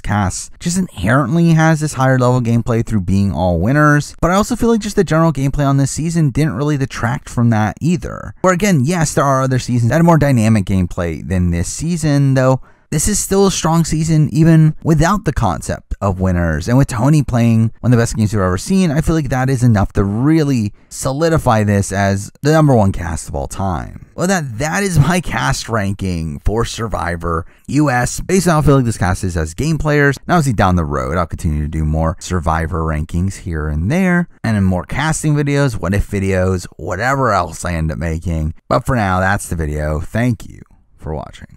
cast just inherently has this higher level gameplay through being all winners, but I also feel like just the general gameplay on this season didn't really detract from that either. Or again, yes, there are other seasons that had more dynamic gameplay than this season, though this is still a strong season even without the concept of winners. And with Tony playing one of the best games we've ever seen, I feel like that is enough to really solidify this as the number 1 cast of all time. Well, that is my cast ranking for Survivor US. Based on how I feel like this cast is as game players. And obviously down the road, I'll continue to do more Survivor rankings here and there, and in more casting videos, what if videos, whatever else I end up making. But for now, that's the video. Thank you for watching.